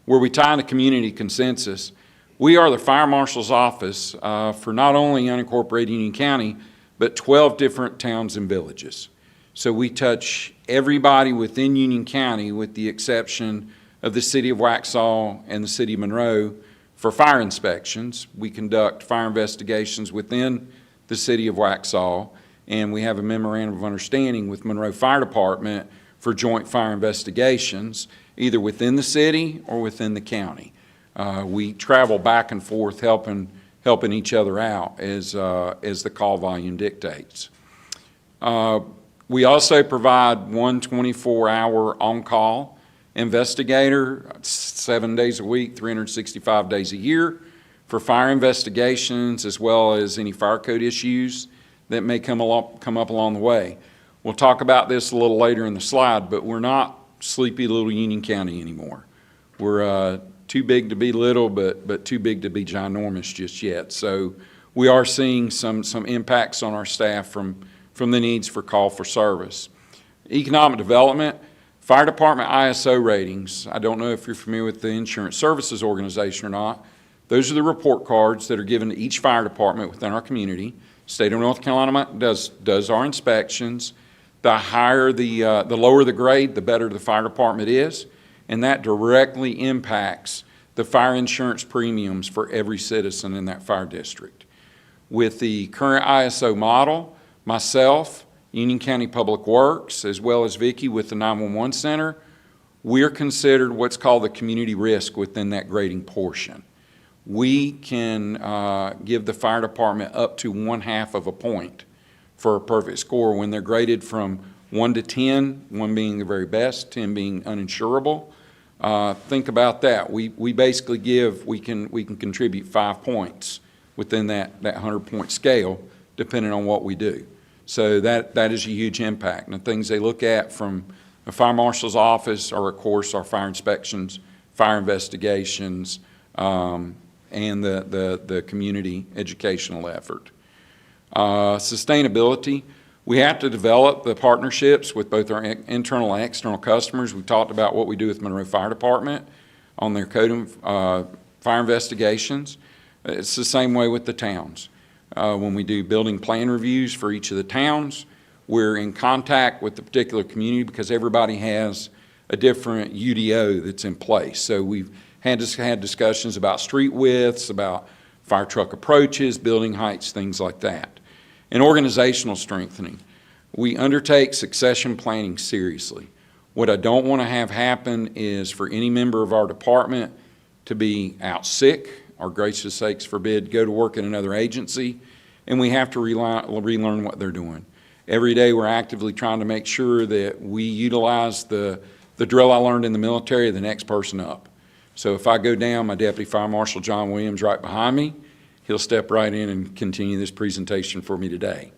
Where we tie in the community consensus, we are the Fire Marshal's office for not only unincorporated Union County, but 12 different towns and villages. So we touch everybody within Union County with the exception of the city of Waxhaw and the city of Monroe for fire inspections. We conduct fire investigations within the city of Waxhaw, and we have a memorandum of understanding with Monroe Fire Department for joint fire investigations, either within the city or within the county. We travel back and forth helping each other out as the call volume dictates. We also provide 1 24-hour on-call investigator, 7 days a week, 365 days a year, for fire investigations as well as any fire code issues that may come up along the way. We'll talk about this a little later in the slide, but we're not sleepy little Union County anymore. We're too big to be little, but too big to be ginormous just yet. So we are seeing some impacts on our staff from from the needs for call for service. Economic development, fire department ISO ratings. I don't know if you're familiar with the Insurance Services Organization or not. Those are the report cards that are given to each fire department within our community. State of North Carolina does our inspections. The higher the lower the grade, the better the fire department is, and that directly impacts the fire insurance premiums for every citizen in that fire district. With the current ISO model, myself, Union County Public Works, as well as Vicki with the 911 Center, we're considered what's called the community risk within that grading portion. We can give the fire department up to 1/2 of a point for a perfect score when they're graded from 1 to 10, 1 being the very best, 10 being uninsurable. Think about that. We basically we can contribute 5 points within that 100-point scale, depending on what we do. So that is a huge impact. And the things they look at from the fire marshal's office are, of course, our fire inspections, fire investigations, and the community educational effort. Sustainability. We have to develop the partnerships with both our internal and external customers. We talked about what we do with Monroe Fire Department on their code of fire investigations. It's the same way with the towns. When we do building plan reviews for each of the towns, we're in contact with the particular community because everybody has a different UDO that's in place. So we've had discussions about street widths, about fire truck approaches, building heights, things like that. And organizational strengthening. We undertake succession planning seriously. What I don't want to have happen is for any member of our department to be out sick, or gracious sakes forbid, go to work in another agency, and we have to relearn what they're doing. Every day we're actively trying to make sure that we utilize the drill I learned in the military, the next person up. So if I go down, my Deputy Fire Marshal John Williams right behind me, he'll step right in and continue this presentation for me today.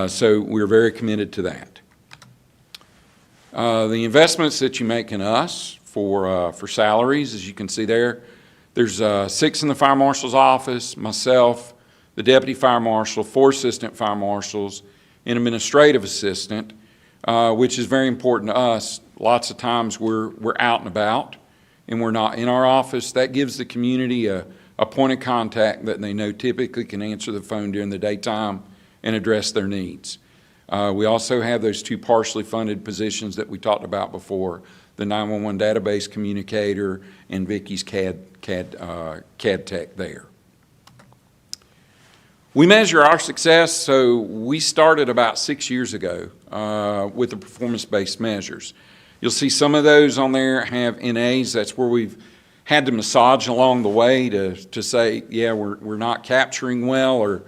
So we're very committed to that. The investments that you make in us for salaries, as you can see there, there's 6 in the fire marshal's office, myself, the deputy fire marshal, 4 assistant fire marshals, an administrative assistant, which is very important to us. Lots of times we're out and about and we're not in our office. That gives the community a point of contact that they know typically can answer the phone during the daytime and address their needs. We also have those 2 partially funded positions that we talked about before, the 911 database communicator and Vicki's CAD tech there. We measure our success, so we started about 6 years ago with the performance-based measures. You'll see some of those on there have NAs. That's where we've had to massage along the way to say, yeah, we're not capturing well, or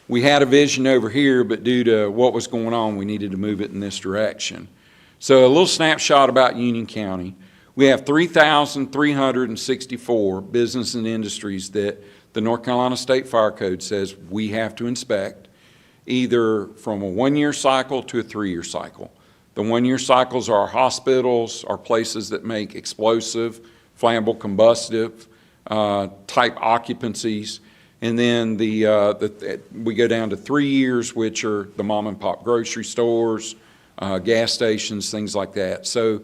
we had a vision over here, but due to what was going on, we needed to move it in this direction. So a little snapshot about Union County. We have 3,364 business and industries that the North Carolina State Fire Code says we have to inspect, either from a 1-year cycle to a 3-year cycle. The 1-year cycles are our hospitals, our places that make explosive, flammable, combustive type occupancies. And then we go down to 3 years, which are the mom and pop grocery stores, gas stations, things like that. So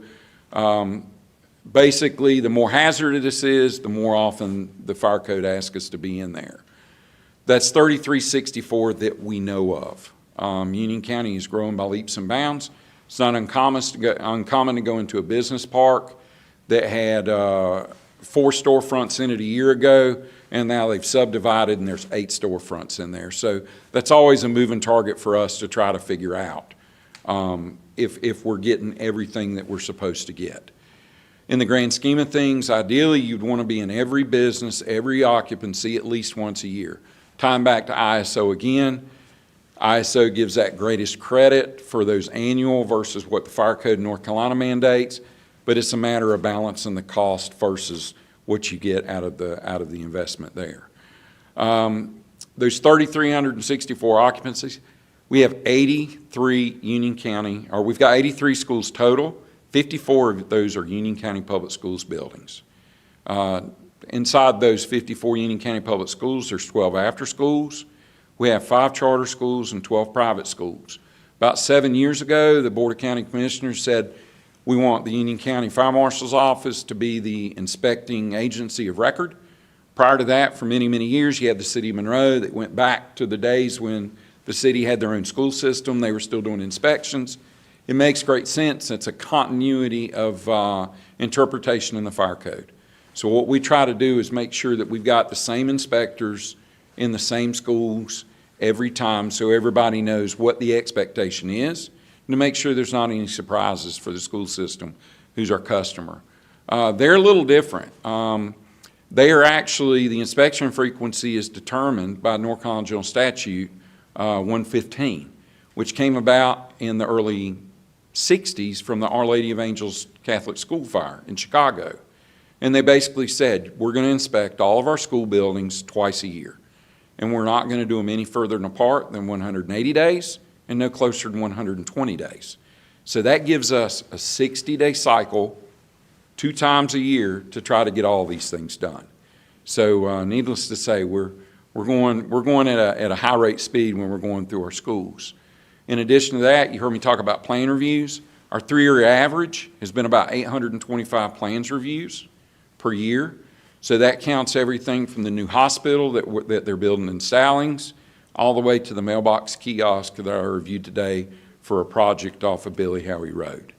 basically, the more hazardous this is, the more often the fire code asks us to be in there. That's 3,364 that we know of. Union County is growing by leaps and bounds. It's not uncommon to go into a business park that had 4 storefronts in it a year ago, and now they've subdivided and there's 8 storefronts in there. So that's always a moving target for us to try to figure out if we're getting everything that we're supposed to get. In the grand scheme of things, ideally you'd want to be in every business, every occupancy at least once a year. Time back to ISO again. ISO gives that greatest credit for those annual versus what the Fire Code in North Carolina mandates, but it's a matter of balancing the cost versus what you get out of the investment there. Those 3,364 occupancies, we have 83 Union County, or we've got 83 schools total. 54 of those are Union County Public Schools buildings. Inside those 54 Union County Public Schools, there's 12 after schools. We have 5 charter schools and 12 private schools. About 7 years ago, the Board of County Commissioners said, we want the Union County Fire Marshal's Office to be the inspecting agency of record. Prior to that, for many, many years, you had the City of Monroe that went back to the days when the city had their own school system. They were still doing inspections. It makes great sense. It's a continuity of interpretation in the fire code. So what we try to do is make sure that we've got the same inspectors in the same schools every time so everybody knows what the expectation is, and to make sure there's not any surprises for the school system, who's our customer. They're a little different. They are actually, the inspection frequency is determined by North Carolina General Statute 115, which came about in the early 60s from the Our Lady of Angels Catholic School fire in Chicago. And they basically said, we're going to inspect all of our school buildings twice a year. And we're not going to do them any further apart than 180 days and no closer than 120 days. So that gives us a 60-day cycle 2 times a year to try to get all these things done. So needless to say, we're going at a high rate speed when we're going through our schools. In addition to that, you heard me talk about plan reviews. Our 3-year average has been about 825 plans reviews per year. So that counts everything from the new hospital that they're building in Stallings, all the way to the mailbox kiosk that I reviewed today for a project off of Billy Howey Road.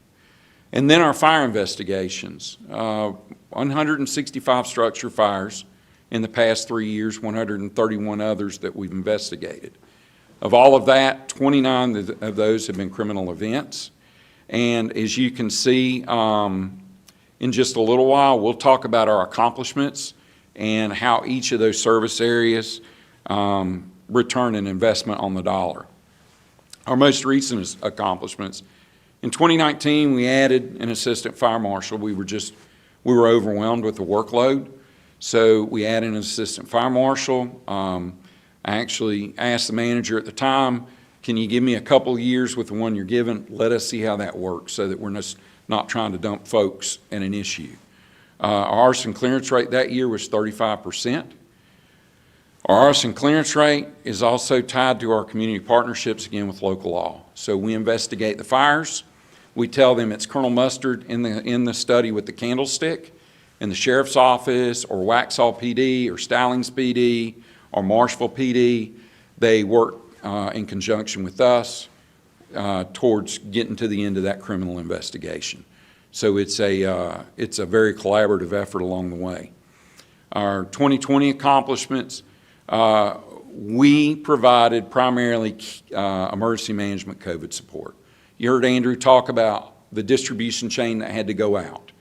And then our fire investigations, 165 structure fires in the past 3 years, 131 others that we've investigated. Of all of that, 29 of those have been criminal events. And as you can see, in just a little while, we'll talk about our accomplishments and how each of those service areas return an investment on the dollar. Our most recent accomplishments, in 2019, we added an assistant fire marshal. We were overwhelmed with the workload, so we added an assistant fire marshal. I actually asked the manager at the time, can you give me a couple of years with the one you're given? Let us see how that works so that we're not trying to dump folks in an issue. Our arson clearance rate that year was 35%. Our arson clearance rate is also tied to our community partnerships, again, with local law. So we investigate the fires. We tell them it's Colonel Mustard in the study with the candlestick, in the sheriff's office, or Waxhaw PD, or Stallings PD, or Marshall PD. They work in conjunction with us towards getting to the end of that criminal investigation. So it's a very collaborative effort along the way. Our 2020 accomplishments, we provided primarily emergency management COVID support. You heard Andrew talk about the distribution chain that had to go out.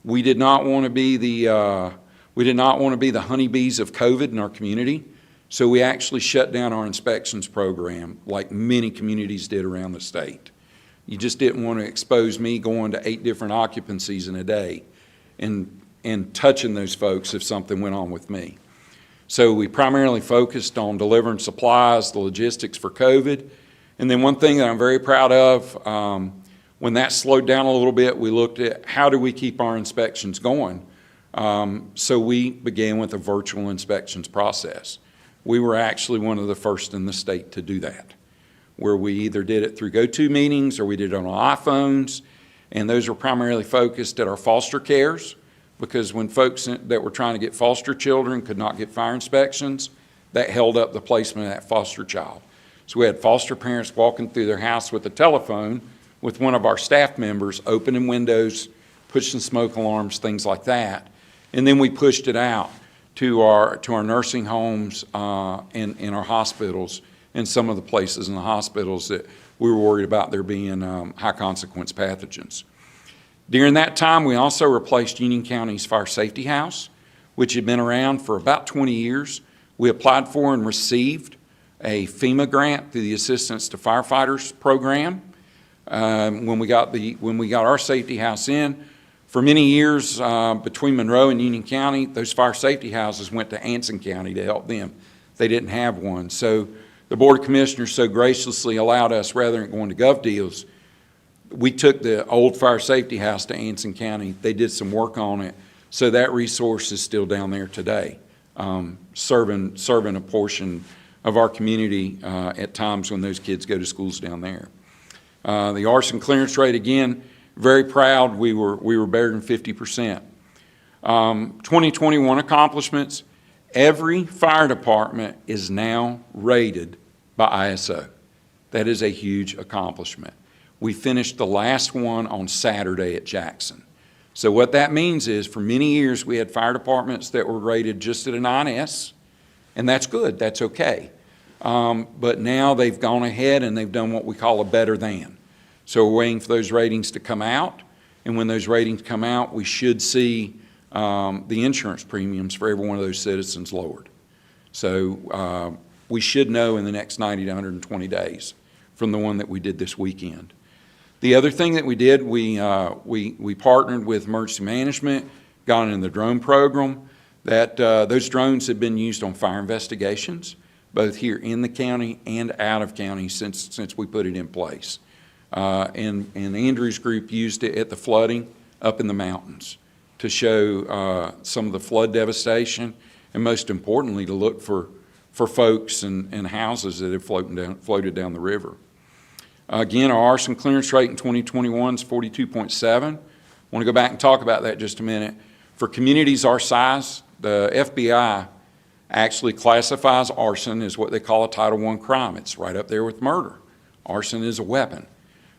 We did not want to be the honeybees of COVID in our community. So we actually shut down our inspections program like many communities did around the state. You just didn't want to expose me going to 8 different occupancies in a day and touching those folks if something went on with me. So we primarily focused on delivering supplies, the logistics for COVID. And then one thing that I'm very proud of, when that slowed down a little bit, we looked at how do we keep our inspections going. So we began with a virtual inspections process. We were actually one of the first in the state to do that, where we either did it through go-to meetings or we did it on our iPhones, and those were primarily focused at our foster cares, because when folks that were trying to get foster children could not get fire inspections, that held up the placement of that foster child. So we had foster parents walking through their house with a telephone with one of our staff members opening windows, pushing smoke alarms, things like that, and then we pushed it out to our nursing homes and our hospitals and some of the places in the hospitals that we were worried about there being high consequence pathogens. During that time, we also replaced Union County's fire safety house, which had been around for about 20 years. We applied for and received a FEMA grant through the Assistance to Firefighters program. When we got our safety house in, for many years, between Monroe and Union County, those fire safety houses went to Anson County to help them. They didn't have one. So the Board of Commissioners so graciously allowed us, rather than going to gov deals, we took the old fire safety house to Anson County. They did some work on it. So that resource is still down there today, serving a portion of our community at times when those kids go to schools down there. The arson clearance rate, again, very proud. We were better than 50%. 2021 accomplishments, every fire department is now rated by ISO. That is a huge accomplishment. We finished the last one on Saturday at Jackson. So what that means is for many years we had fire departments that were rated just at a 9S, and that's good, that's okay. But now they've gone ahead and they've done what we call a better than. So we're waiting for those ratings to come out, and when those ratings come out, we should see the insurance premiums for every one of those citizens lowered. So we should know in the next 90 to 120 days from the one that we did this weekend. The other thing that we did, we partnered with emergency management, got in the drone program. Those drones have been used on fire investigations, both here in the county and out of county since we put it in place. And Andrew's group used it at the flooding up in the mountains to show some of the flood devastation, and most importantly, to look for folks and houses that have floated down the river. Again, our arson clearance rate in 2021 is 42.7. I want to go back and talk about that just a minute. For communities our size, the FBI actually classifies arson as what they call a Title I crime. It's right up there with murder. Arson is a weapon.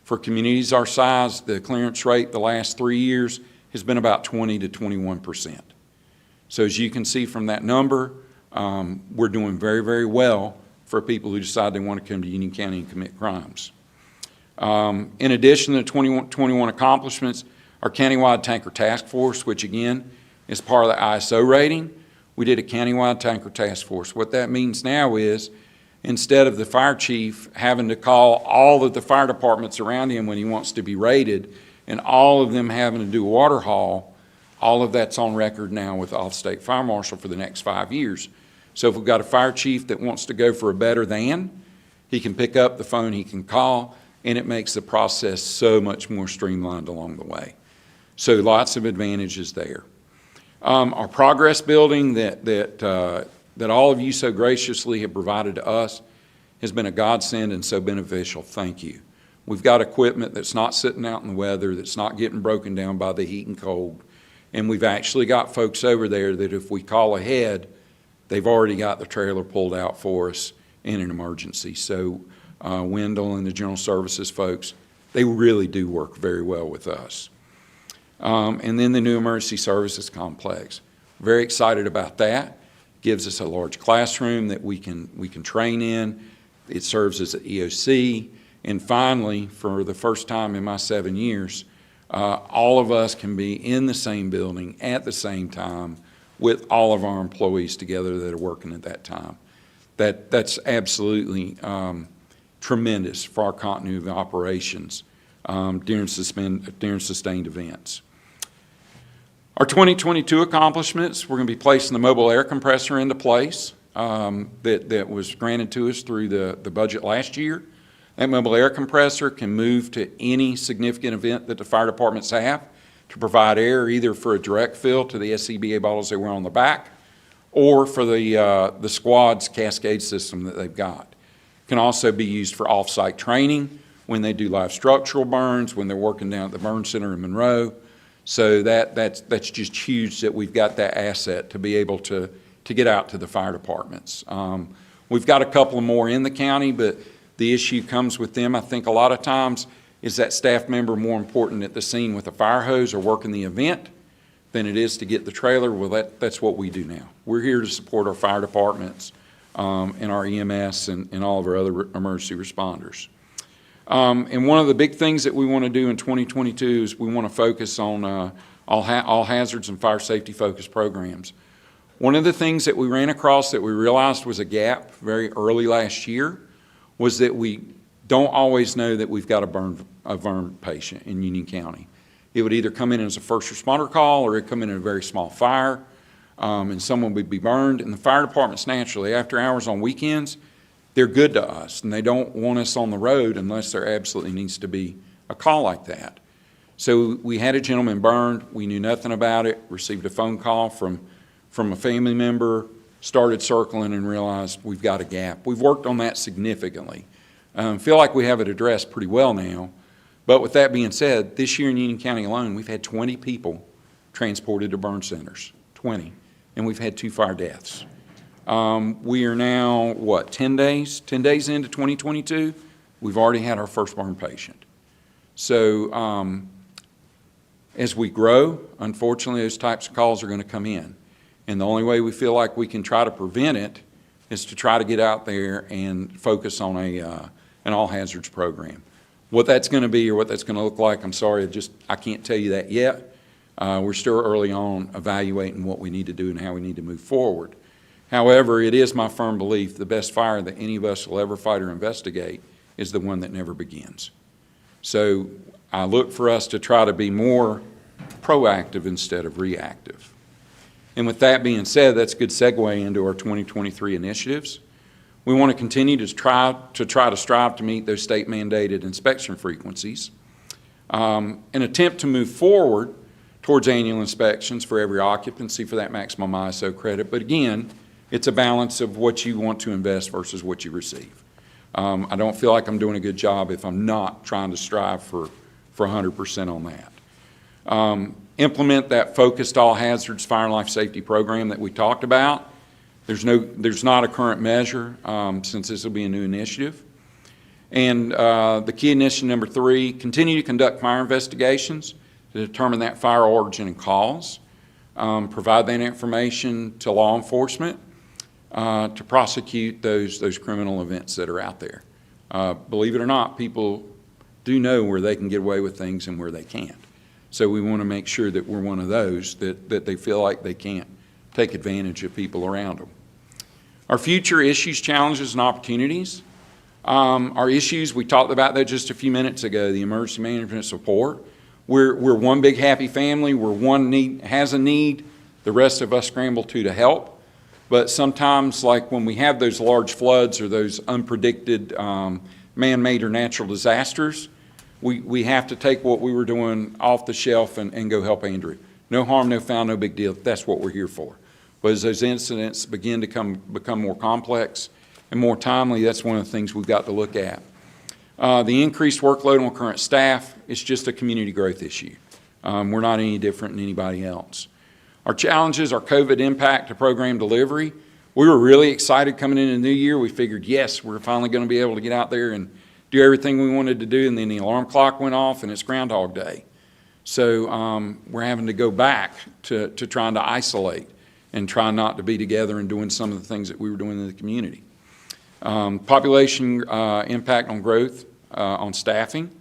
For communities our size, the clearance rate the last 3 years has been about 20 to 21%. So as you can see from that number, we're doing very, very well for people who decide they want to come to Union County and commit crimes. In addition to the 2021 accomplishments, our Countywide Tanker Task Force, which again is part of the ISO rating, we did a Countywide Tanker Task Force. What that means now is instead of the fire chief having to call all of the fire departments around him when he wants to be rated and all of them having to do water haul, all of that's on record now with the Office of State Fire Marshal for the next 5 years. So if we've got a fire chief that wants to go for a better than, he can pick up the phone, he can call, and it makes the process so much more streamlined along the way. So lots of advantages there. Our progress building that all of you so graciously have provided to us has been a godsend and so beneficial. Thank you. We've got equipment that's not sitting out in the weather, that's not getting broken down by the heat and cold, and we've actually got folks over there that if we call ahead, they've already got the trailer pulled out for us in an emergency. So Wendell and the General Services folks, they really do work very well with us. And then the new Emergency Services Complex. Very excited about that. Gives us a large classroom that we can train in. It serves as an EOC. And finally, for the first time in my 7 years, all of us can be in the same building at the same time with all of our employees together that are working at that time. That's absolutely tremendous for our continuity of operations during sustained events. Our 2022 accomplishments, we're going to be placing the mobile air compressor into place that was granted to us through the budget last year. That mobile air compressor can move to any significant event that the fire departments have to provide air, either for a direct fill to the SCBA bottles they wear on the back or for the squad's cascade system that they've got. It can also be used for off-site training when they do live structural burns, when they're working down at the burn center in Monroe. So that's just huge that we've got that asset to be able to get out to the fire departments. We've got a couple more in the county, but the issue comes with them, I think a lot of times, is that staff member more important at the scene with a fire hose or working the event than it is to get the trailer. Well, that's what we do now. We're here to support our fire departments and our EMS and all of our other emergency responders. And one of the big things that we want to do in 2022 is we want to focus on all hazards and fire safety focused programs. One of the things that we ran across that we realized was a gap very early last year was that we don't always know that we've got a burn patient in Union County. It would either come in as a first responder call or it would come in a very small fire and someone would be burned. And the fire departments naturally, after hours on weekends, they're good to us and they don't want us on the road unless there absolutely needs to be a call like that. So we had a gentleman burned, we knew nothing about it, received a phone call from a family member, started circling and realized we've got a gap. We've worked on that significantly. Feel like we have it addressed pretty well now. But with that being said, this year in Union County alone, we've had 20 people transported to burn centers, 20, and we've had 2 fire deaths. We are now, 10 days into 2022? We've already had our first burn patient. So as we grow, unfortunately, those types of calls are going to come in. And the only way we feel like we can try to prevent it is to try to get out there and focus on an all hazards program. What that's going to be or what that's going to look like, I'm sorry, I can't tell you that yet. We're still early on evaluating what we need to do and how we need to move forward. However, it is my firm belief the best fire that any of us will ever fight or investigate is the one that never begins. So I look for us to try to be more proactive instead of reactive. And with that being said, that's a good segue into our 2023 initiatives. We want to continue to try to strive to meet those state-mandated inspection frequencies. An attempt to move forward towards annual inspections for every occupancy for that maximum ISO credit. But again, it's a balance of what you want to invest versus what you receive. I don't feel like I'm doing a good job if I'm not trying to strive for 100% on that. Implement that focused all hazards fire and life safety program that we talked about. There's not a current measure since this will be a new initiative. And the key initiative number 3, continue to conduct fire investigations to determine that fire origin and cause, provide that information to law enforcement to prosecute those criminal events that are out there. Believe it or not, people do know where they can get away with things and where they can't. So we want to make sure that we're one of those that they feel like they can't take advantage of people around them. Our future issues, challenges, and opportunities. Our issues, we talked about that just a few minutes ago, the emergency management support. We're one big happy family. We're one need has a need. The rest of us scramble to help. But sometimes, like when we have those large floods or those unpredicted man-made or natural disasters, we have to take what we were doing off the shelf and go help Andrew. No harm, no foul, no big deal. That's what we're here for. But as those incidents begin to become more complex and more timely, that's one of the things we've got to look at. The increased workload on current staff is just a community growth issue. We're not any different than anybody else. Our challenges, our COVID impact to program delivery. We were really excited coming into the new year. We figured, yes, we're finally going to be able to get out there and do everything we wanted to do, and then the alarm clock went off and it's Groundhog Day. So we're having to go back to trying to isolate and try not to be together and doing some of the things that we were doing in the community. Population impact on growth, on staffing.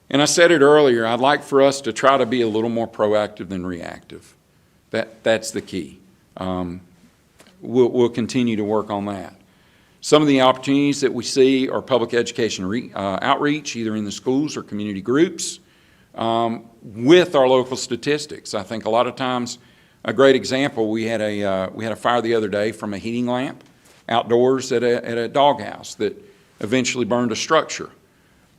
And I said it earlier, I'd like for us to try to be a little more proactive than reactive. That's the key. We'll continue to work on that. Some of the opportunities that we see are public education outreach, either in the schools or community groups, with our local statistics. I think a lot of times, a great example, we had a fire the other day from a heating lamp outdoors at a doghouse that eventually burned a structure.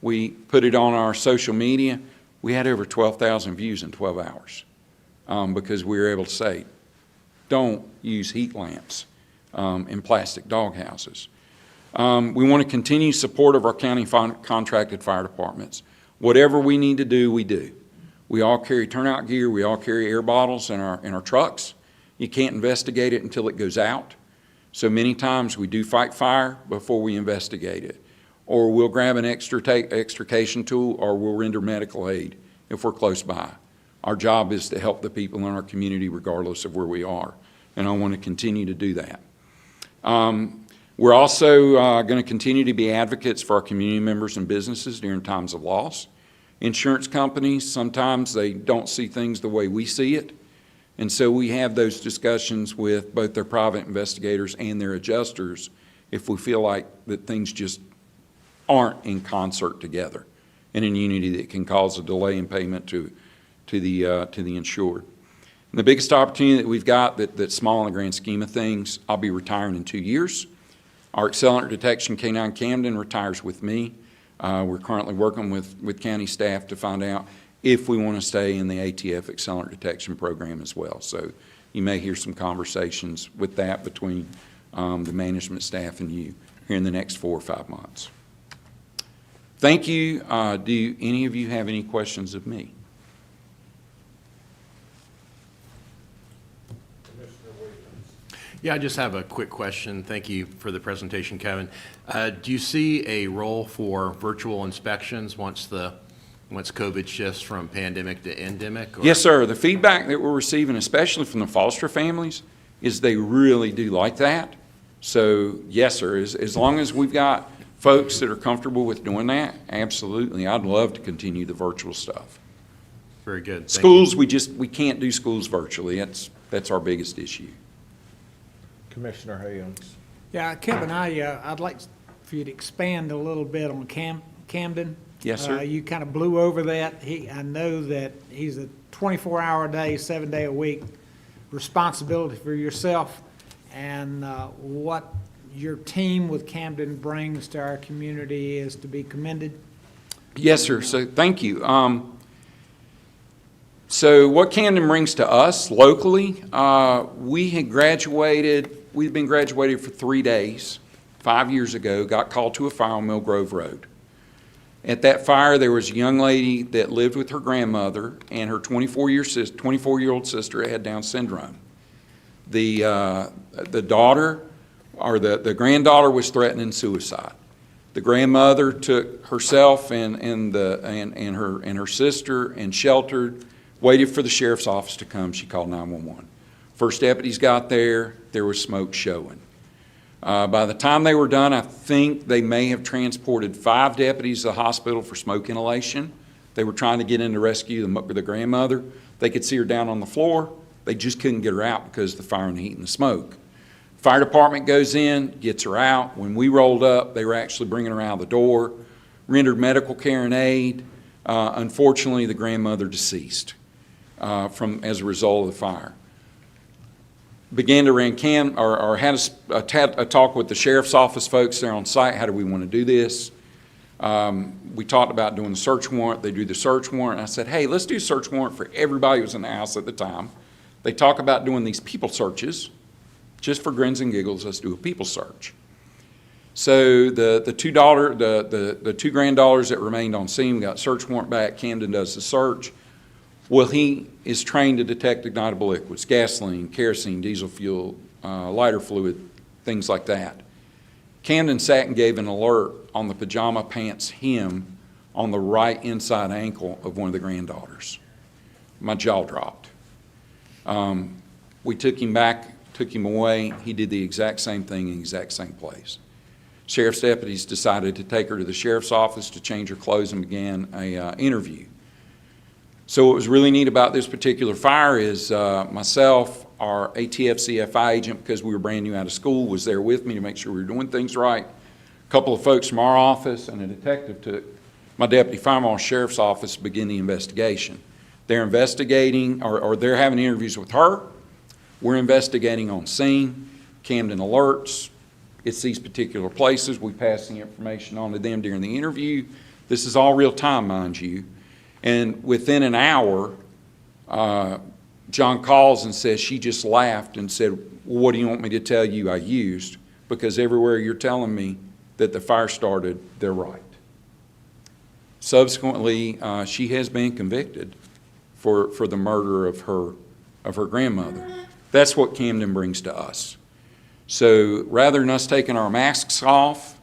We put it on our social media. We had over 12,000 views in 12 hours because we were able to say, don't use heat lamps in plastic doghouses. We want to continue support of our county contracted fire departments. Whatever we need to do, we do. We all carry turnout gear. We all carry air bottles in our trucks. You can't investigate it until it goes out. So many times we do fight fire before we investigate it. Or we'll grab an extrication tool, or we'll render medical aid if we're close by. Our job is to help the people in our community regardless of where we are. And I want to continue to do that. We're also going to continue to be advocates for our community members and businesses during times of loss. Insurance companies, sometimes they don't see things the way we see it. And so we have those discussions with both their private investigators and their adjusters if we feel like that things just aren't in concert together and in unity that can cause a delay in payment to the insured. And the biggest opportunity that we've got that's small in the grand scheme of things, I'll be retiring in 2 years. Our Accelerant Detection K-9 Camden retires with me. We're currently working with county staff to find out if we want to stay in the ATF Accelerant Detection program as well. So you may hear some conversations with that between the management staff and you here in the next 4 or 5 months. Thank you. Do any of you have any questions of me? Yeah, I just have a quick question. Thank you for the presentation, Kevin. Do you see a role for virtual inspections once COVID shifts from pandemic to endemic? Or? Yes, sir. The feedback that we're receiving, especially from the foster families, is they really do like that. So, yes, sir, as long as we've got folks that are comfortable with doing that, absolutely. I'd love to continue the virtual stuff. Very good. Thank Schools, you. we can't do schools virtually. That's our biggest issue. Commissioner Haynes. Yeah, Kevin, I'd like for you to expand a little bit on Camden. Yes, sir. You kind of blew over that. I know that he's a 24-hour-a-day, 7-day-a-week responsibility for yourself, and what your team with Camden brings to our community is to be commended. Yes, sir. So thank you. So what Camden brings to us locally, we've been graduated for 3 days, 5 years ago, got called to a fire on Mill Grove Road. At that fire, there was a young lady that lived with her grandmother and her 24-year-old sister had Down syndrome. The daughter, or the granddaughter, was threatening suicide. The grandmother took herself and her sister and sheltered, waited for the sheriff's office to come. She called 911. First deputies got there. There was smoke showing. By the time they were done, I think they may have transported 5 deputies to the hospital for smoke inhalation. They were trying to get in to rescue the grandmother. They could see her down on the floor. They just couldn't get her out because of the fire and the heat and the smoke. Fire department goes in, gets her out. When we rolled up, they were actually bringing her out the door, rendered medical care and aid. Unfortunately, the grandmother deceased as a result of the fire. Began to had a talk with the sheriff's office folks there on site. How do we want to do this? We talked about doing the search warrant. They do the search warrant. I said, hey, let's do a search warrant for everybody who was in the house at the time. They talk about doing these people searches. Just for grins and giggles, let's do a people search. So the two granddaughters that remained on scene got search warrant back. Camden does the search. Well, he is trained to detect ignitable liquids, gasoline, kerosene, diesel fuel, lighter fluid, things like that. Camden sat and gave an alert on the pajama pants hem on the right inside ankle of one of the granddaughters. My jaw dropped. We took him back, took him away. He did the exact same thing in the exact same place. Sheriff's deputies decided to take her to the sheriff's office to change her clothes and began an interview. So what was really neat about this particular fire is myself, our ATF CFI agent, because we were brand new out of school, was there with me to make sure we were doing things right. A couple of folks from our office and a detective took my deputy fire marshal sheriff's office to begin the investigation. They're investigating, or they're having interviews with her. We're investigating on scene. Camden alerts. It's these particular places. We pass the information on to them during the interview. This is all real time, mind you. And within an hour, John calls and says she just laughed and said, well, what do you want me to tell you I used? Because everywhere you're telling me that the fire started, they're right. Subsequently, she has been convicted for the murder of her grandmother. That's what Camden brings to us. So rather than us taking our masks off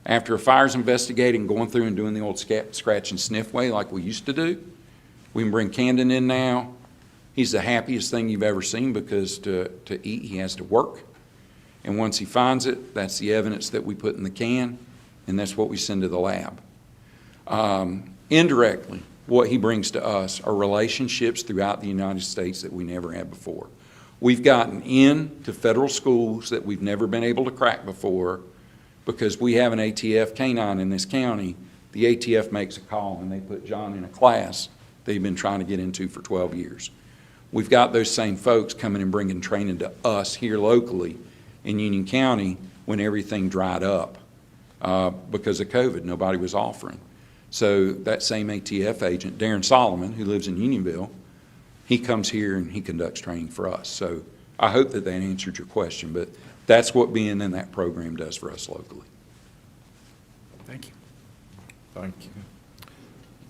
after a fire's investigating, going through and doing the old scratch and sniff way like we used to do, we can bring Camden in now. He's the happiest thing you've ever seen because to eat he has to work. And once he finds it, that's the evidence that we put in the can, and that's what we send to the lab. Indirectly, what he brings to us are relationships throughout the United States that we never had before. We've gotten into federal schools that we've never been able to crack before because we have an ATF canine in this county. The ATF makes a call and they put John in a class they've been trying to get into for 12 years. We've got those same folks coming and bringing training to us here locally in Union County when everything dried up because of COVID. Nobody was offering. So that same ATF agent, Darren Solomon, who lives in Unionville, he comes here and he conducts training for us. So I hope that answered your question, but that's what being in that program does for us locally. Thank you. Thank you.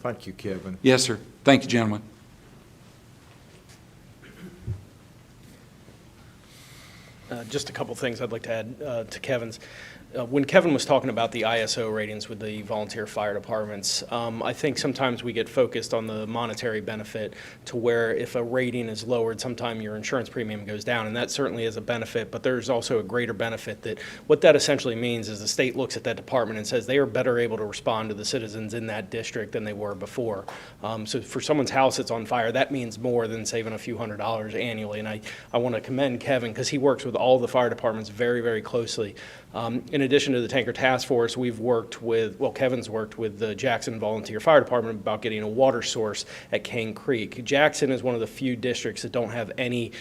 Thank you, Kevin. Yes, sir. Thank you, gentlemen. Just a couple things I'd like to add to Kevin's. When Kevin was talking about the ISO ratings with the volunteer fire departments, I think sometimes we get focused on the monetary benefit to where if a rating is lowered, sometime your insurance premium goes down, and that certainly is a benefit, but there's also a greater benefit that what that essentially means is the state looks at that department and says they are better able to respond to the citizens in that district than they were before. So for someone's house that's on fire, that means more than saving a few $100s annually, and I want to commend Kevin because he works with all the fire departments very, very closely. In addition to the Tanker Task Force, we've worked with, well, Kevin's worked with the Jackson Volunteer Fire Department about getting a water source at Cane Creek. Jackson is one of the few districts that don't have any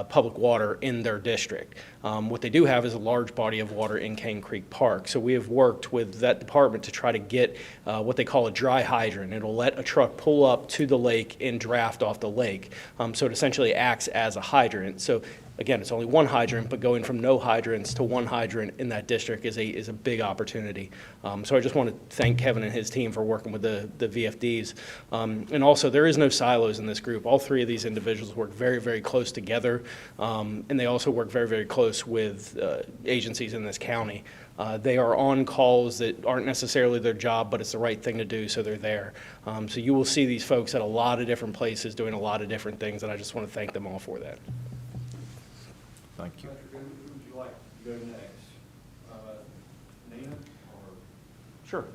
public water in their district. What they do have is a large body of water in Cane Creek Park. So we have worked with that department to try to get what they call a dry hydrant. It'll let a truck pull up to the lake and draft off the lake. So it essentially acts as a hydrant. So again, it's only one hydrant, but going from no hydrants to one hydrant in that district is a big opportunity. So I just want to thank Kevin and his team for working with the VFDs. And also, there is no silos in this group. All three of these individuals work very, very close together, and they also work very, very close with agencies in this county. They are on calls that aren't necessarily their job, but it's the right thing to do, so they're there. So you will see these folks at a lot of different places doing a lot of different things, and I just want to thank them all for that. Thank you. Patrick, who would you like to go next? Nina or? Sure.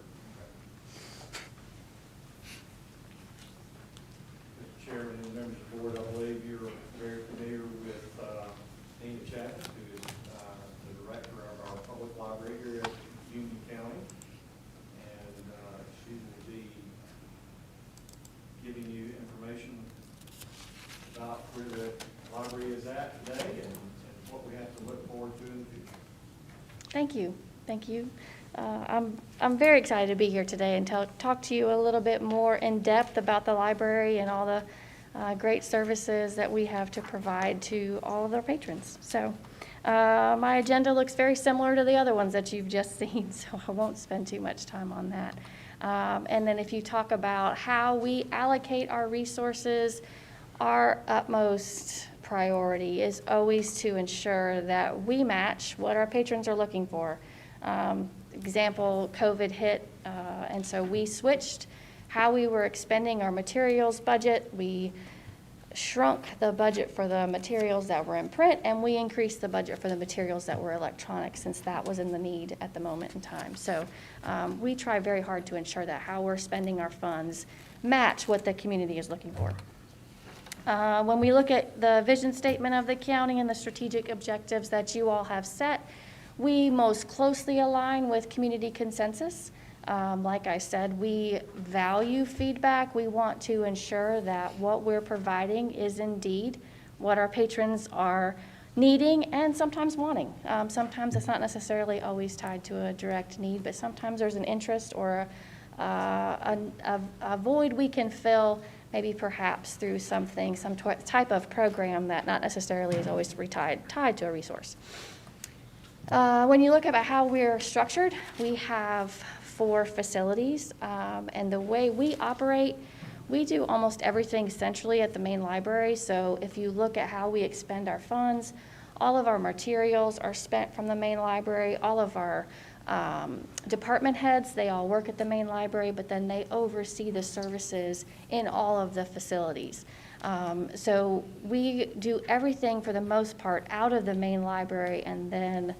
Mr. Chairman and members of the board, I believe you're very familiar with Nina Chapman, who is the director of our public library here at Union County. And she will be giving you information about where the library is at today and what we have to look forward to in the future. Thank you. Thank you. I'm very excited to be here today and talk to you a little bit more in depth about the library and all the great services that we have to provide to all of our patrons. So my agenda looks very similar to the other ones that you've just seen, so I won't spend too much time on that. And then if you talk about how we allocate our resources, our utmost priority is always to ensure that we match what our patrons are looking for. Example, COVID hit, and so we switched how we were expending our materials budget. We shrunk the budget for the materials that were in print, and we increased the budget for the materials that were electronic, since that was in the need at the moment in time. So we try very hard to ensure that how we're spending our funds match what the community is looking for. When we look at the vision statement of the county and the strategic objectives that you all have set, we most closely align with community consensus. Like I said, we value feedback. We want to ensure that what we're providing is indeed what our patrons are needing and sometimes wanting. Sometimes it's not necessarily always tied to a direct need, but sometimes there's an interest or a void we can fill, maybe perhaps through something, some type of program that not necessarily is always tied to a resource. When you look at how we're structured, we have 4 facilities, and the way we operate, we do almost everything centrally at the main library. So if you look at how we expend our funds, all of our materials are spent from the main library. All of our department heads, they all work at the main library, but then they oversee the services in all of the facilities. So we do everything for the most part out of the main library, and then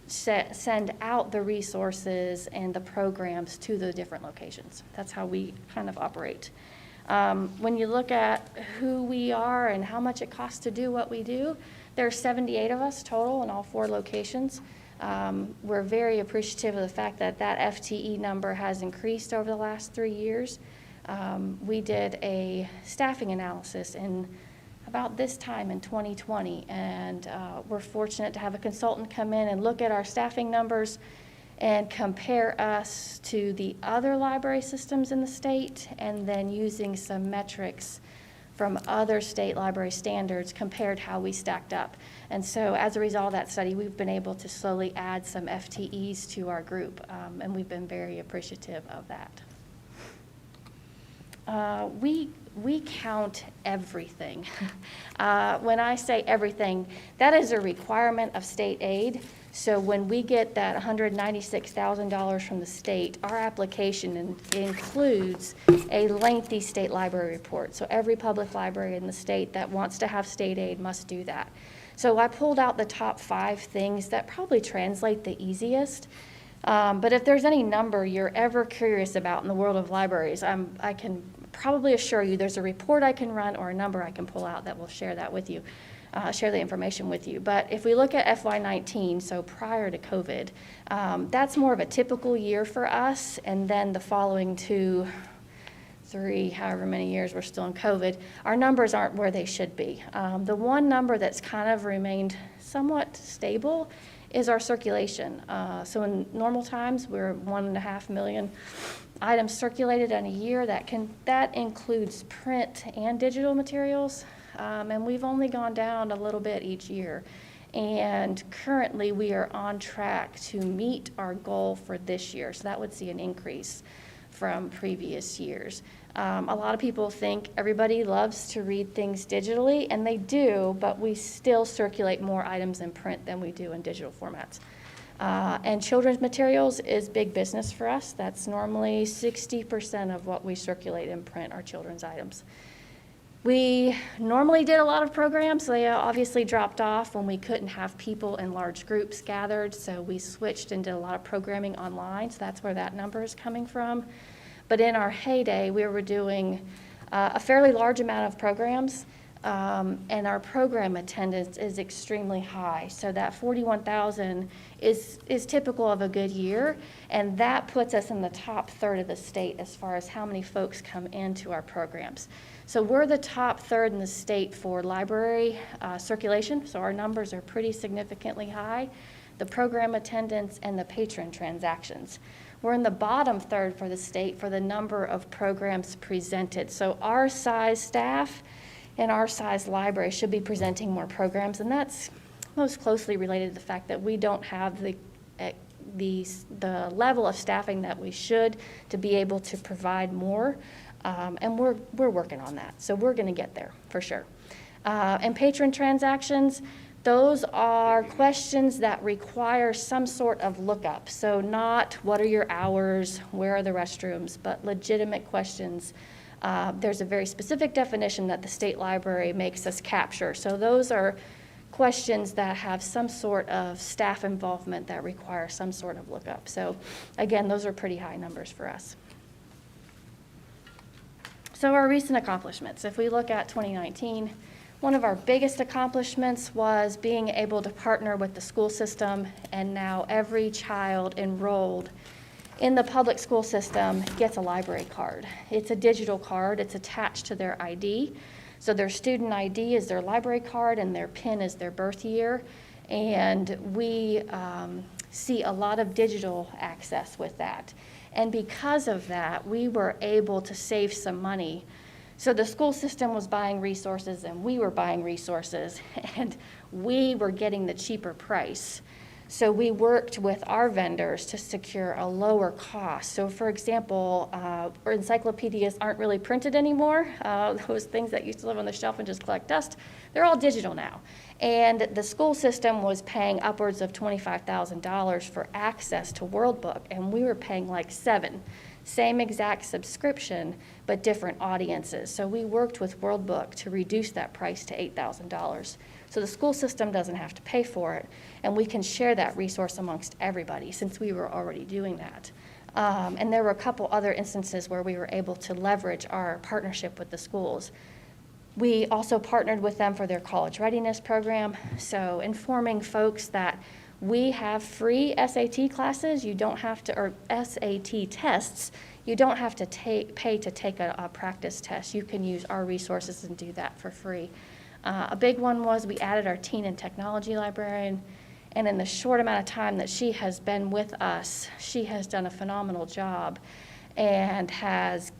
send out the resources and the programs to the different locations. That's how we kind of operate. When you look at who we are and how much it costs to do what we do, there are 78 of us total in all 4 locations. We're very appreciative of the fact that that FTE number has increased over the last 3 years. We did a staffing analysis in about this time in 2020, and we're fortunate to have a consultant come in and look at our staffing numbers and compare us to the other library systems in the state, and then using some metrics from other state library standards compared how we stacked up. And so as a result of that study, we've been able to slowly add some FTEs to our group, and we've been very appreciative of that. We count everything. When I say everything, that is a requirement of state aid. So when we get that $196,000 from the state, our application includes a lengthy state library report. So every public library in the state that wants to have state aid must do that. So I pulled out the top 5 things that probably translate the easiest. But if there's any number you're ever curious about in the world of libraries, I can probably assure you there's a report I can run or a number I can pull out that will share that with you, share the information with you. But if we look at FY19, so prior to COVID, that's more of a typical year for us. And then the following 2, 3, however many years we're still in COVID, our numbers aren't where they should be. The one number that's kind of remained somewhat stable is our circulation. So in normal times, we're 1.5 million items circulated in a year. That includes print and digital materials, and we've only gone down a little bit each year. And currently, we are on track to meet our goal for this year. So that would see an increase from previous years. A lot of people think everybody loves to read things digitally, and they do, but we still circulate more items in print than we do in digital formats. And children's materials is big business for us. That's normally 60% of what we circulate in print are children's items. We normally did a lot of programs. They obviously dropped off when we couldn't have people in large groups gathered, so we switched and did a lot of programming online, so that's where that number is coming from. But in our heyday, we were doing a fairly large amount of programs, and our program attendance is extremely high. So that 41,000 is typical of a good year, and that puts us in the top third of the state as far as how many folks come into our programs. So we're the top third in the state for library circulation, so our numbers are pretty significantly high, the program attendance and the patron transactions. We're in the bottom third for the state for the number of programs presented. So our size staff and our size library should be presenting more programs, and that's most closely related to the fact that we don't have the level of staffing that we should to be able to provide more, and we're working on that. So we're going to get there for sure. And patron transactions, those are questions that require some sort of lookup. So not what are your hours, where are the restrooms, but legitimate questions. There's a very specific definition that the state library makes us capture. So those are questions that have some sort of staff involvement that require some sort of lookup. So again, those are pretty high numbers for us. So our recent accomplishments, if we look at 2019, one of our biggest accomplishments was being able to partner with the school system, and now every child enrolled in the public school system gets a library card. It's a digital card. It's attached to their ID. So their student ID is their library card, and their PIN is their birth year. And we see a lot of digital access with that. And because of that, we were able to save some money. So the school system was buying resources, and we were buying resources, and we were getting the cheaper price. So we worked with our vendors to secure a lower cost. So for example, our encyclopedias aren't really printed anymore. Those things that used to live on the shelf and just collect dust, they're all digital now. And the school system was paying upwards of $25,000 for access to World Book, and we were paying like $7,000. Same exact subscription, but different audiences. So we worked with World Book to reduce that price to $8,000. So the school system doesn't have to pay for it, and we can share that resource amongst everybody since we were already doing that. And there were a couple other instances where we were able to leverage our partnership with the schools. We also partnered with them for their college readiness program, so informing folks that we have free SAT classes. You don't have to, or SAT tests. You don't have to pay to take a practice test. You can use our resources and do that for free. A big one was we added our teen and technology librarian, and in the short amount of time that she has been with us, she has done a phenomenal job and has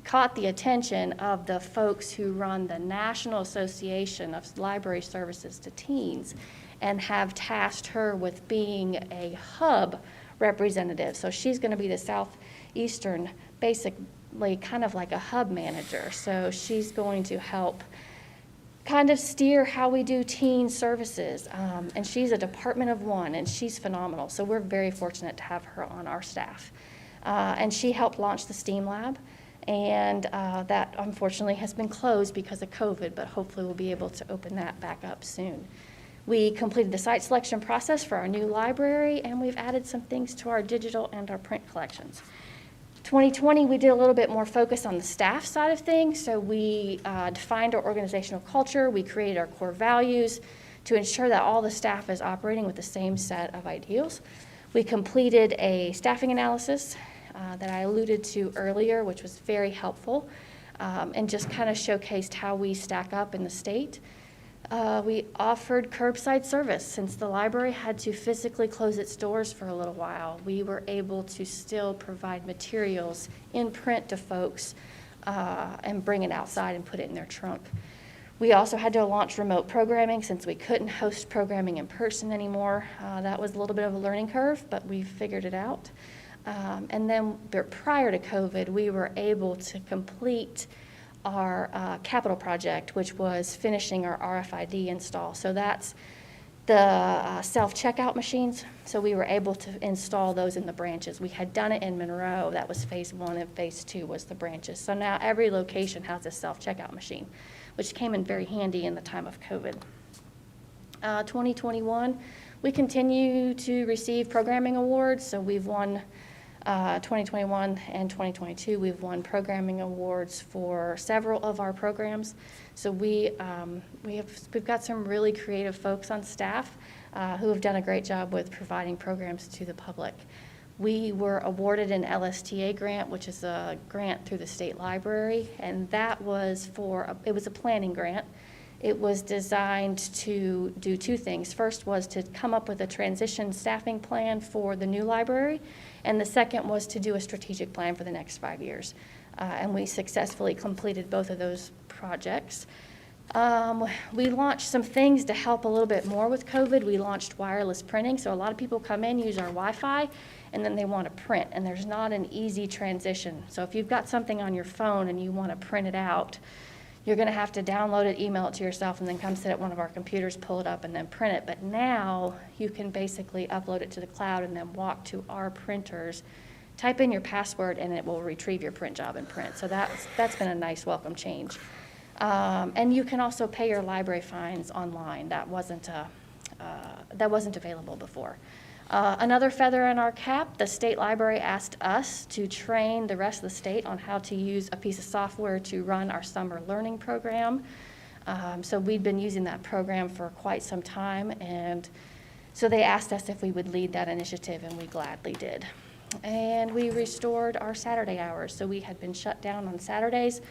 caught the attention of the folks who run the National Association of Library Services to Teens and have tasked her with being a hub representative. So she's going to be the Southeastern, basically kind of like a hub manager. So she's going to help kind of steer how we do teen services. And she's a department of one, and she's phenomenal. So we're very fortunate to have her on our staff. And she helped launch the STEAM Lab. And that unfortunately has been closed because of COVID, but hopefully we'll be able to open that back up soon. We completed the site selection process for our new library, and we've added some things to our digital and our print collections. 2020, we did a little bit more focus on the staff side of things. So we defined our organizational culture. We created our core values to ensure that all the staff is operating with the same set of ideals. We completed a staffing analysis that I alluded to earlier, which was very helpful, and just kind of showcased how we stack up in the state. We offered curbside service. Since the library had to physically close its doors for a little while, we were able to still provide materials in print to folks and bring it outside and put it in their trunk. We also had to launch remote programming since we couldn't host programming in person anymore. That was a little bit of a learning curve, but we figured it out. And then prior to COVID, we were able to complete our capital project, which was finishing our RFID install. So that's the self-checkout machines. So we were able to install those in the branches. We had done it in Monroe. That was phase 1, and phase 2 was the branches. So now every location has a self-checkout machine, which came in very handy in the time of COVID. 2021, we continue to receive programming awards. So we've won 2021 and 2022, we've won programming awards for several of our programs. So we've got some really creative folks on staff who have done a great job with providing programs to the public. We were awarded an LSTA grant, which is a grant through the state library, and that was it was a planning grant. It was designed to do two things. First was to come up with a transition staffing plan for the new library, and the second was to do a strategic plan for the next 5 years. And we successfully completed both of those projects. We launched some things to help a little bit more with COVID. We launched wireless printing, so a lot of people come in, use our Wi-Fi, and then they want to print, and there's not an easy transition. So if you've got something on your phone and you want to print it out, you're going to have to download it, email it to yourself, and then come sit at one of our computers, pull it up, and then print it. But now you can basically upload it to the cloud and then walk to our printers, type in your password, and it will retrieve your print job and print. So that's been a nice welcome change. And you can also pay your library fines online. That wasn't available before. Another feather in our cap, the state library asked us to train the rest of the state on how to use a piece of software to run our summer learning program. So we'd been using that program for quite some time, and so they asked us if we would lead that initiative, and we gladly did. And we restored our Saturday hours. So we had been shut down on Saturdays,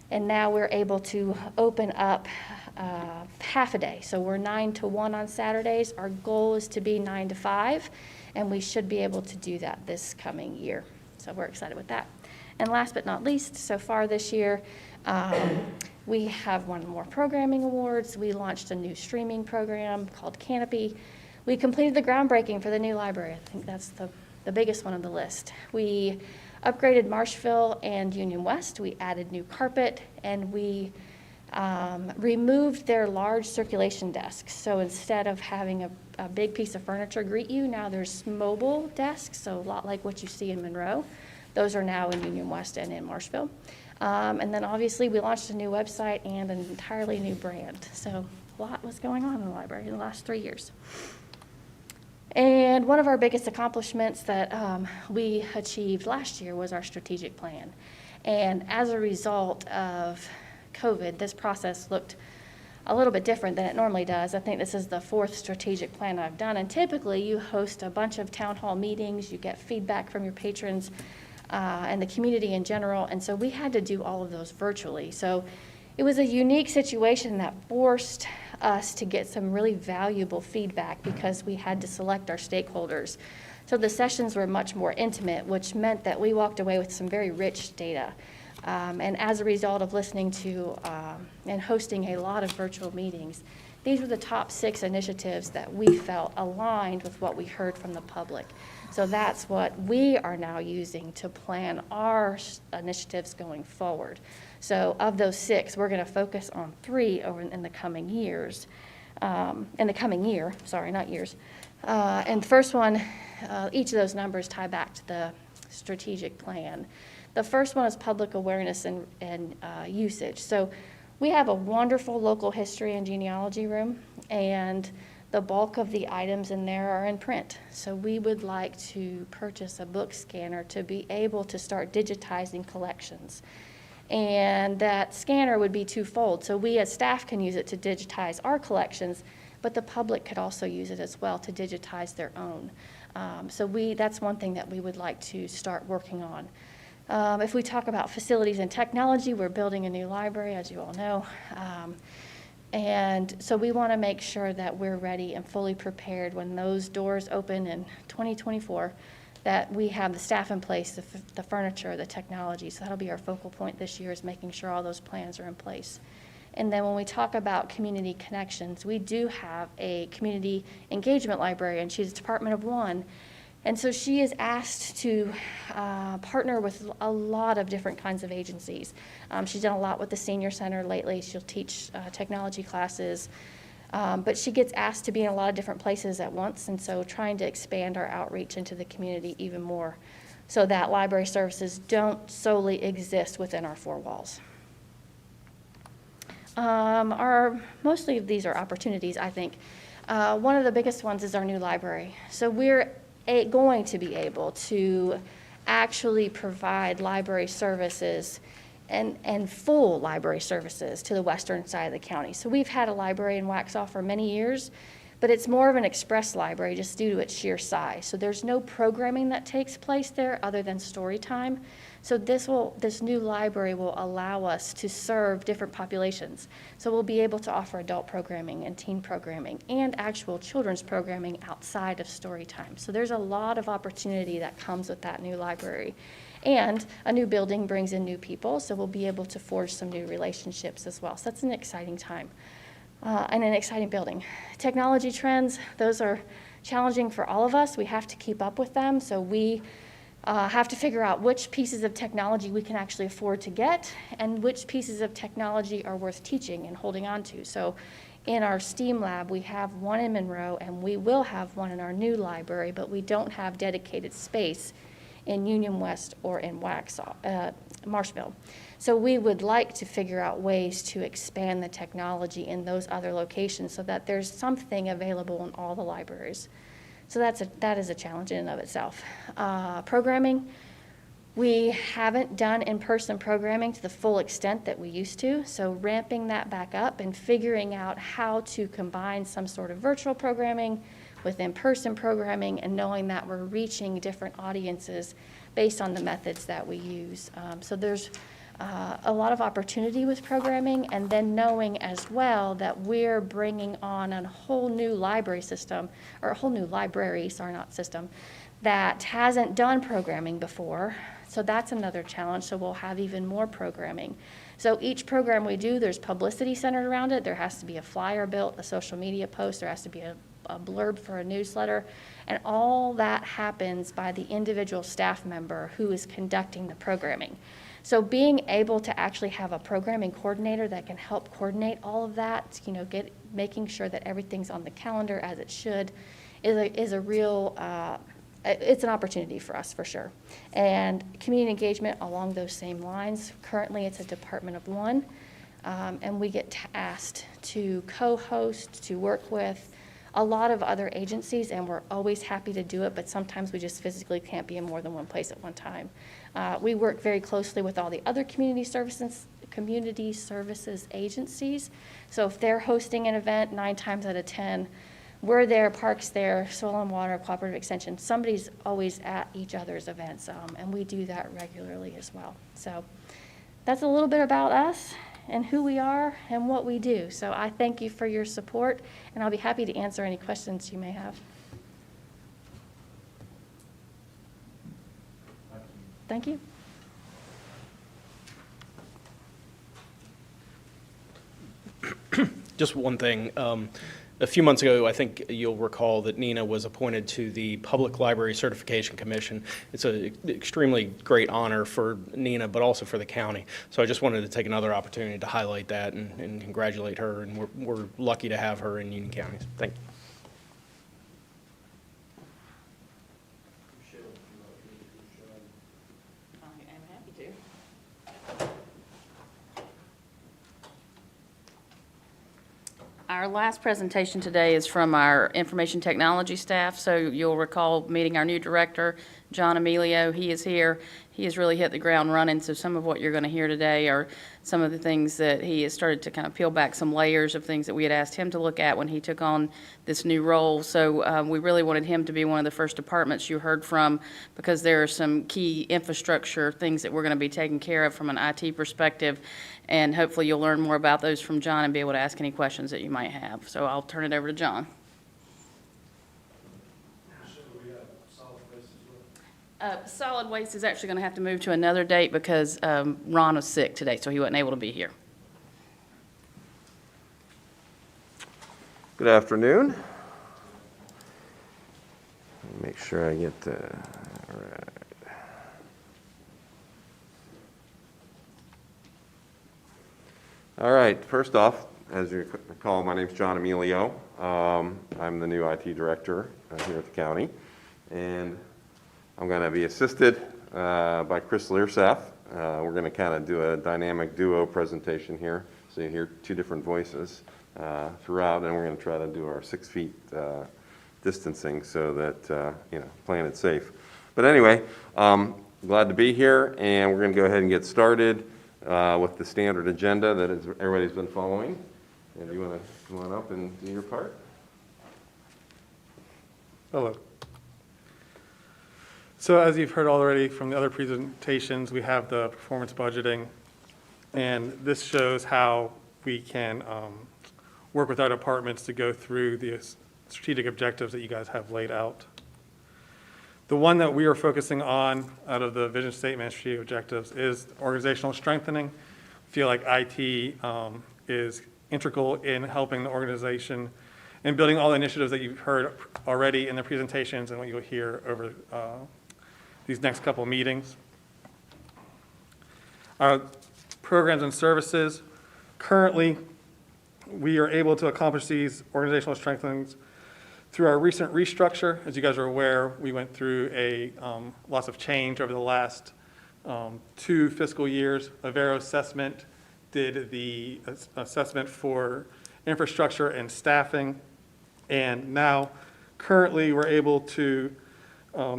and now we're able to open up half a day. So we're 9 to 1 on Saturdays. Our goal is to be 9 to 5, and we should be able to do that this coming year. So we're excited with that. And last but not least, so far this year, we have won more programming awards. We launched a new streaming program called Canopy. We completed the groundbreaking for the new library. I think that's the biggest one on the list. We upgraded Marshville and Union West. We added new carpet, and we removed their large circulation desks. So instead of having a big piece of furniture greet you, now there's mobile desks, so a lot like what you see in Monroe. Those are now in Union West and in Marshville. And then obviously we launched a new website and an entirely new brand. So a lot was going on in the library in the last 3 years. And one of our biggest accomplishments that we achieved last year was our strategic plan. And as a result of COVID, this process looked a little bit different than it normally does. I think this is the 4th strategic plan I've done. And typically you host a bunch of town hall meetings, you get feedback from your patrons and the community in general. And so we had to do all of those virtually. So it was a unique situation that forced us to get some really valuable feedback because we had to select our stakeholders. So the sessions were much more intimate, which meant that we walked away with some very rich data. And as a result of listening to and hosting a lot of virtual meetings, these were the top 6 initiatives that we felt aligned with what we heard from the public. So that's what we are now using to plan our initiatives going forward. So of those 6, we're going to focus on 3 in the coming years. In the coming year, sorry, not years. And the first one, each of those numbers tie back to the strategic plan. The first one is public awareness and usage. So we have a wonderful local history and genealogy room, and the bulk of the items in there are in print. So we would like to purchase a book scanner to be able to start digitizing collections. And that scanner would be twofold. So we as staff can use it to digitize our collections, but the public could also use it as well to digitize their own. So that's one thing that we would like to start working on. If we talk about facilities and technology, we're building a new library, as you all know. And so we want to make sure that we're ready and fully prepared when those doors open in 2024, that we have the staff in place, the furniture, the technology. So that'll be our focal point this year, is making sure all those plans are in place. And then when we talk about community connections, we do have a community engagement librarian. She's a department of 1. And so she is asked to partner with a lot of different kinds of agencies. She's done a lot with the senior center lately. She'll teach technology classes. But she gets asked to be in a lot of different places at once, and so trying to expand our outreach into the community even more so that library services don't solely exist within our 4 walls. Mostly of these are opportunities, I think. One of the biggest ones is our new library. So we're going to be able to actually provide library services and full library services to the western side of the county. So we've had a library in Waxhaw for many years, but it's more of an express library just due to its sheer size. So there's no programming that takes place there other than story time. So this new library will allow us to serve different populations. So we'll be able to offer adult programming and teen programming and actual children's programming outside of story time. So there's a lot of opportunity that comes with that new library. And a new building brings in new people, so we'll be able to forge some new relationships as well. So that's an exciting time and an exciting building. Technology trends, those are challenging for all of us. We have to keep up with them, so we have to figure out which pieces of technology we can actually afford to get and which pieces of technology are worth teaching and holding on to. So in our STEAM lab, we have one in Monroe, and we will have one in our new library, but we don't have dedicated space in Union West or in Marshville. So we would like to figure out ways to expand the technology in those other locations so that there's something available in all the libraries. So that is a challenge in and of itself. Programming, we haven't done in-person programming to the full extent that we used to, so ramping that back up and figuring out how to combine some sort of virtual programming with in-person programming and knowing that we're reaching different audiences based on the methods that we use. So there's a lot of opportunity with programming, and then knowing as well that we're bringing on a whole new library system, or a whole new library, sorry, not system, that hasn't done programming before. So that's another challenge, so we'll have even more programming. So each program we do, there's publicity centered around it. There has to be a flyer built, a social media post, there has to be a blurb for a newsletter, and all that happens by the individual staff member who is conducting the programming. So being able to actually have a programming coordinator that can help coordinate all of that, making sure that everything's on the calendar as it should, is a real, it's an opportunity for us for sure. And community engagement along those same lines. Currently, it's a department of 1, and we get asked to co-host, to work with a lot of other agencies, and we're always happy to do it, but sometimes we just physically can't be in more than one place at one time. We work very closely with all the other community services agencies. So if they're hosting an event 9 times out of 10, we're there, Parks there, Soil and Water, Cooperative Extension. Somebody's always at each other's events, and we do that regularly as well. So that's a little bit about us and who we are and what we do. So I thank you for your support, and I'll be happy to answer any questions you may have. Thank you. Thank you. Just one thing. A few months ago, I think you'll recall that Nina was appointed to the Public Library Certification Commission. It's an extremely great honor for Nina, but also for the county. So I just wanted to take another opportunity to highlight that and congratulate her, and we're lucky to have her in Union County. Thank you. I'm happy to. Our last presentation today is from our information technology staff. So you'll recall meeting our new director, John Emilio. He is here. He has really hit the ground running. So some of what you're going to hear today are some of the things that he has started to kind of peel back some layers of things that we had asked him to look at when he took on this new role. So we really wanted him to be one of the first departments you heard from, because there are some key infrastructure things that we're going to be taking care of from an IT perspective. And hopefully you'll learn more about those from John and be able to ask any questions that you might have. So I'll turn it over to John. Solid waste is actually going to have to move to another date because Ron was sick today, so he wasn't able to be here. Good afternoon. Let me make sure I get the, all right. All right, first off, as you recall, my name's John Emilio. I'm the new IT director here at the county, and I'm going to be assisted by Chris Learseth. We're going to kind of do a dynamic duo presentation here, so you hear two different voices throughout, and we're going to try to do our 6 feet distancing so that, playing it safe. But anyway, glad to be here, and we're going to go ahead and get started with the standard agenda that everybody's been following. And you want to come on up and do your part? Hello. So as you've heard already from the other presentations, we have the performance budgeting, and this shows how we can work with our departments to go through the strategic objectives that you guys have laid out. The one that we are focusing on out of the vision statement and strategic objectives is organizational strengthening. I feel like IT is integral in helping the organization and building all the initiatives that you've heard already in the presentations and what you'll hear over these next couple of meetings. Our programs and services. Currently, we are able to accomplish these organizational strengthenings through our recent restructure. As you guys are aware, we went through a lots of change over the last 2 fiscal years. Avero Assessment did the assessment for infrastructure and staffing, and now currently we're able to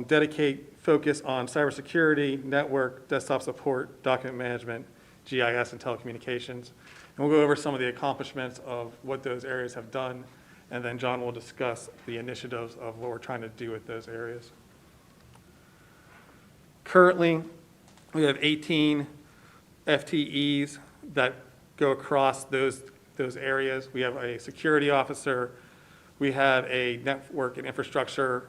dedicate focus on cybersecurity, network, desktop support, document management, GIS, and telecommunications. And we'll go over some of the accomplishments of what those areas have done, and then John will discuss the initiatives of what we're trying to do with those areas. Currently, we have 18 FTEs that go across those areas. We have a security officer. We have a network and infrastructure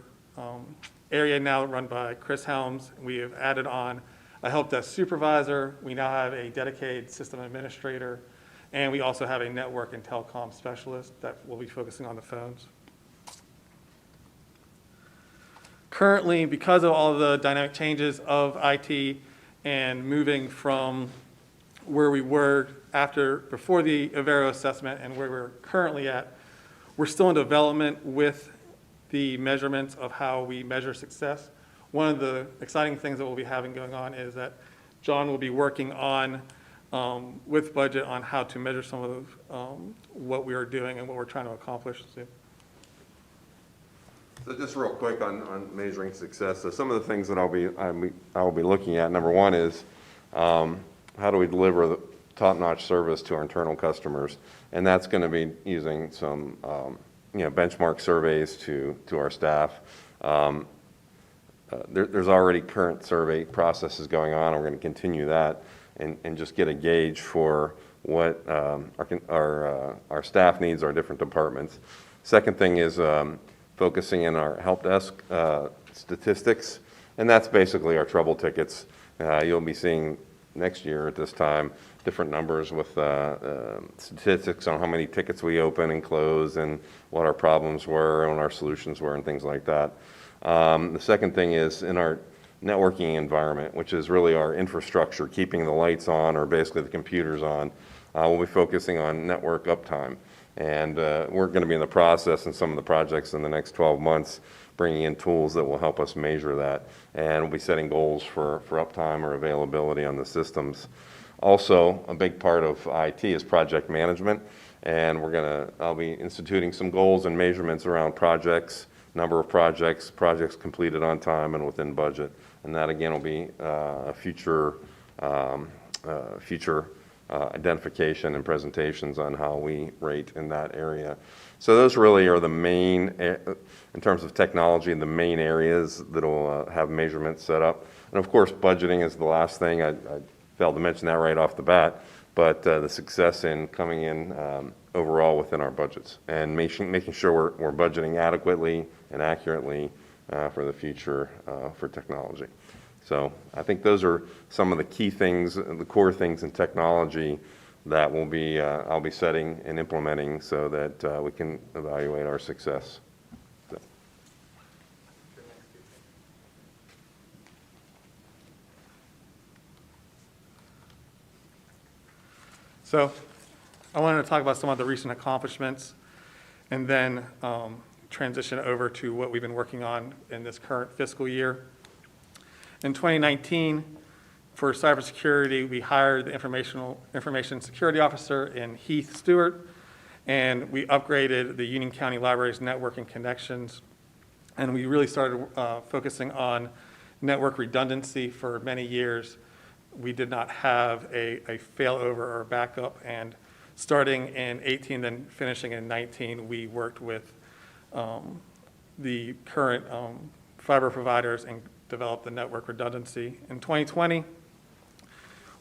area now run by Chris Helms. We have added on a help desk supervisor. We now have a dedicated system administrator. And we also have a network and telecom specialist that will be focusing on the phones. Currently, because of all of the dynamic changes of IT and moving from where we were before the Avero assessment and where we're currently at, we're still in development with the measurements of how we measure success. One of the exciting things that we'll be having going on is that John will be working on with budget on how to measure some of what we are doing and what we're trying to accomplish. So just real quick on measuring success. So some of the things that I'll be looking at. Number one is how do we deliver the top-notch service to our internal customers, and that's going to be using some benchmark surveys to our staff. There's already current survey processes going on, and we're going to continue that and just get a gauge for what our staff needs, our different departments. Second thing is focusing in our help desk statistics, and that's basically our trouble tickets. You'll be seeing next year at this time different numbers with statistics on how many tickets we open and close and what our problems were and what our solutions were and things like that. The second thing is in our networking environment, which is really our infrastructure, keeping the lights on or basically the computers on. We'll be focusing on network uptime. And we're going to be in the process in some of the projects in the next 12 months, bringing in tools that will help us measure that. And we'll be setting goals for uptime or availability on the systems. Also, a big part of IT is project management. And I'll be instituting some goals and measurements around projects, number of projects completed on time and within budget. And that again will be a future identification and presentations on how we rate in that area. So those really are the main, in terms of technology, the main areas that will have measurements set up. And of course, budgeting is the last thing. I failed to mention that right off the bat, but the success in coming in overall within our budgets and making sure we're budgeting adequately and accurately for the future for technology. So I think those are some of the key things, the core things in technology that I'll be setting and implementing so that we can evaluate our success. So I wanted to talk about some of the recent accomplishments and then transition over to what we've been working on in this current fiscal year. In 2019, for cybersecurity, we hired the information security officer in Heath Stewart, and we upgraded the Union County Library's networking connections. And we really started focusing on network redundancy for many years. We did not have a failover or backup, and starting in 18, then finishing in 19, we worked with the current fiber providers and developed the network redundancy. In 2020,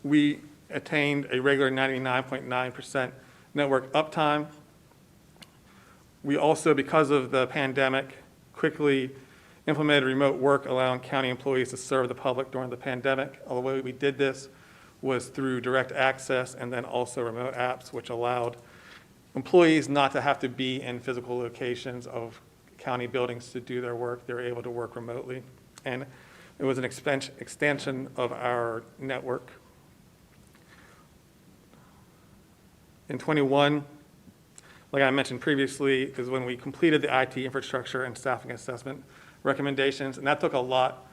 we attained a regular 99.9% network uptime. We also, because of the pandemic, quickly implemented remote work, allowing county employees to serve the public during the pandemic. The way we did this was through direct access and then also remote apps, which allowed employees not to have to be in physical locations of county buildings to do their work. They were able to work remotely. And it was an extension of our network. In 21, like I mentioned previously, is when we completed the IT infrastructure and staffing assessment recommendations, and that took a lot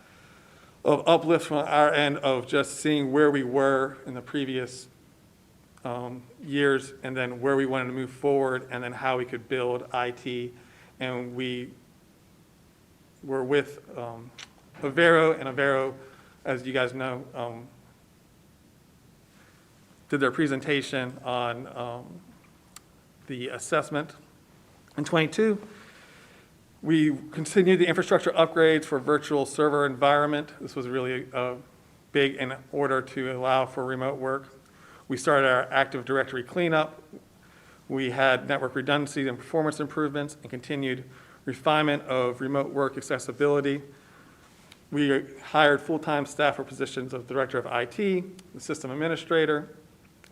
of uplift from our end of just seeing where we were in the previous years and then where we wanted to move forward and then how we could build IT. And we were with Avero, and Avero, as you guys know, did their presentation on the assessment. In 22, we continued the infrastructure upgrades for virtual server environment. This was really big in order to allow for remote work. We started our Active Directory cleanup. We had network redundancy and performance improvements and continued refinement of remote work accessibility. We hired full-time staff for positions of Director of IT, the System Administrator,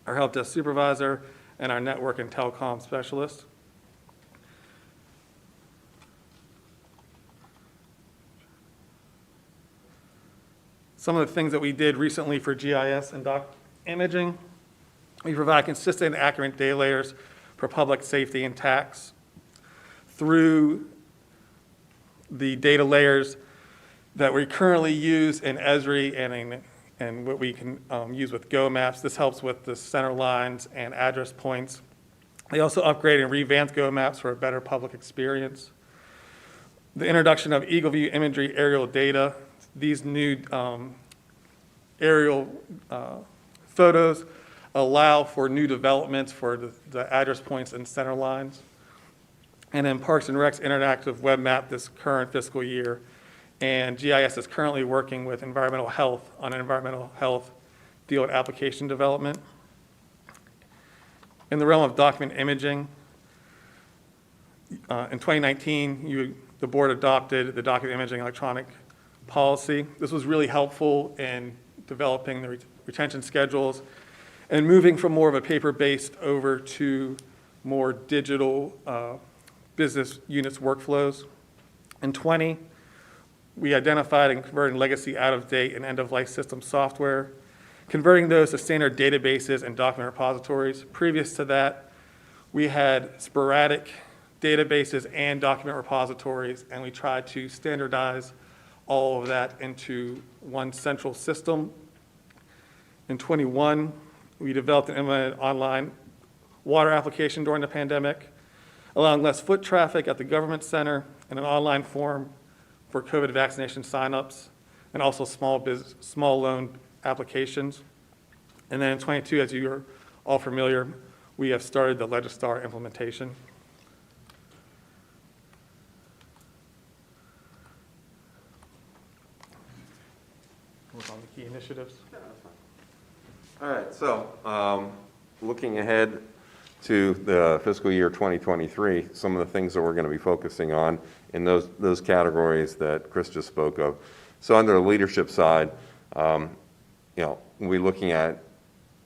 our Help Desk Supervisor, and our Network and Telecom Specialist. Some of the things that we did recently for GIS and doc imaging: we provide consistent and accurate data layers for public safety and tax through the data layers that we currently use in Esri and what we can use with Go Maps. This helps with the center lines and address points. They also upgraded and revamped Go Maps for a better public experience. The introduction of Eagle View imagery aerial data. These new aerial photos allow for new developments for the address points and center lines. And then Parks and Rec's interactive web map this current fiscal year. And GIS is currently working with environmental health on an environmental health field application development. In the realm of document imaging, in 2019, the board adopted the document imaging electronic policy. This was really helpful in developing the retention schedules and moving from more of a paper-based over to more digital business units workflows. In 20, we identified and converted legacy out-of-date and end-of-life system software, converting those to standard databases and document repositories. Previous to that, we had sporadic databases and document repositories, and we tried to standardize all of that into one central system. In 21, we developed and implemented online water application during the pandemic, allowing less foot traffic at the government center, and an online form for COVID vaccination signups, and also small loan applications. And then in 22, as you are all familiar, we have started the Legistar implementation. Work on the key initiatives. All right, so looking ahead to the fiscal year 2023, some of the things that we're going to be focusing on in those categories that Chris just spoke of. So under the leadership side, we'll be looking at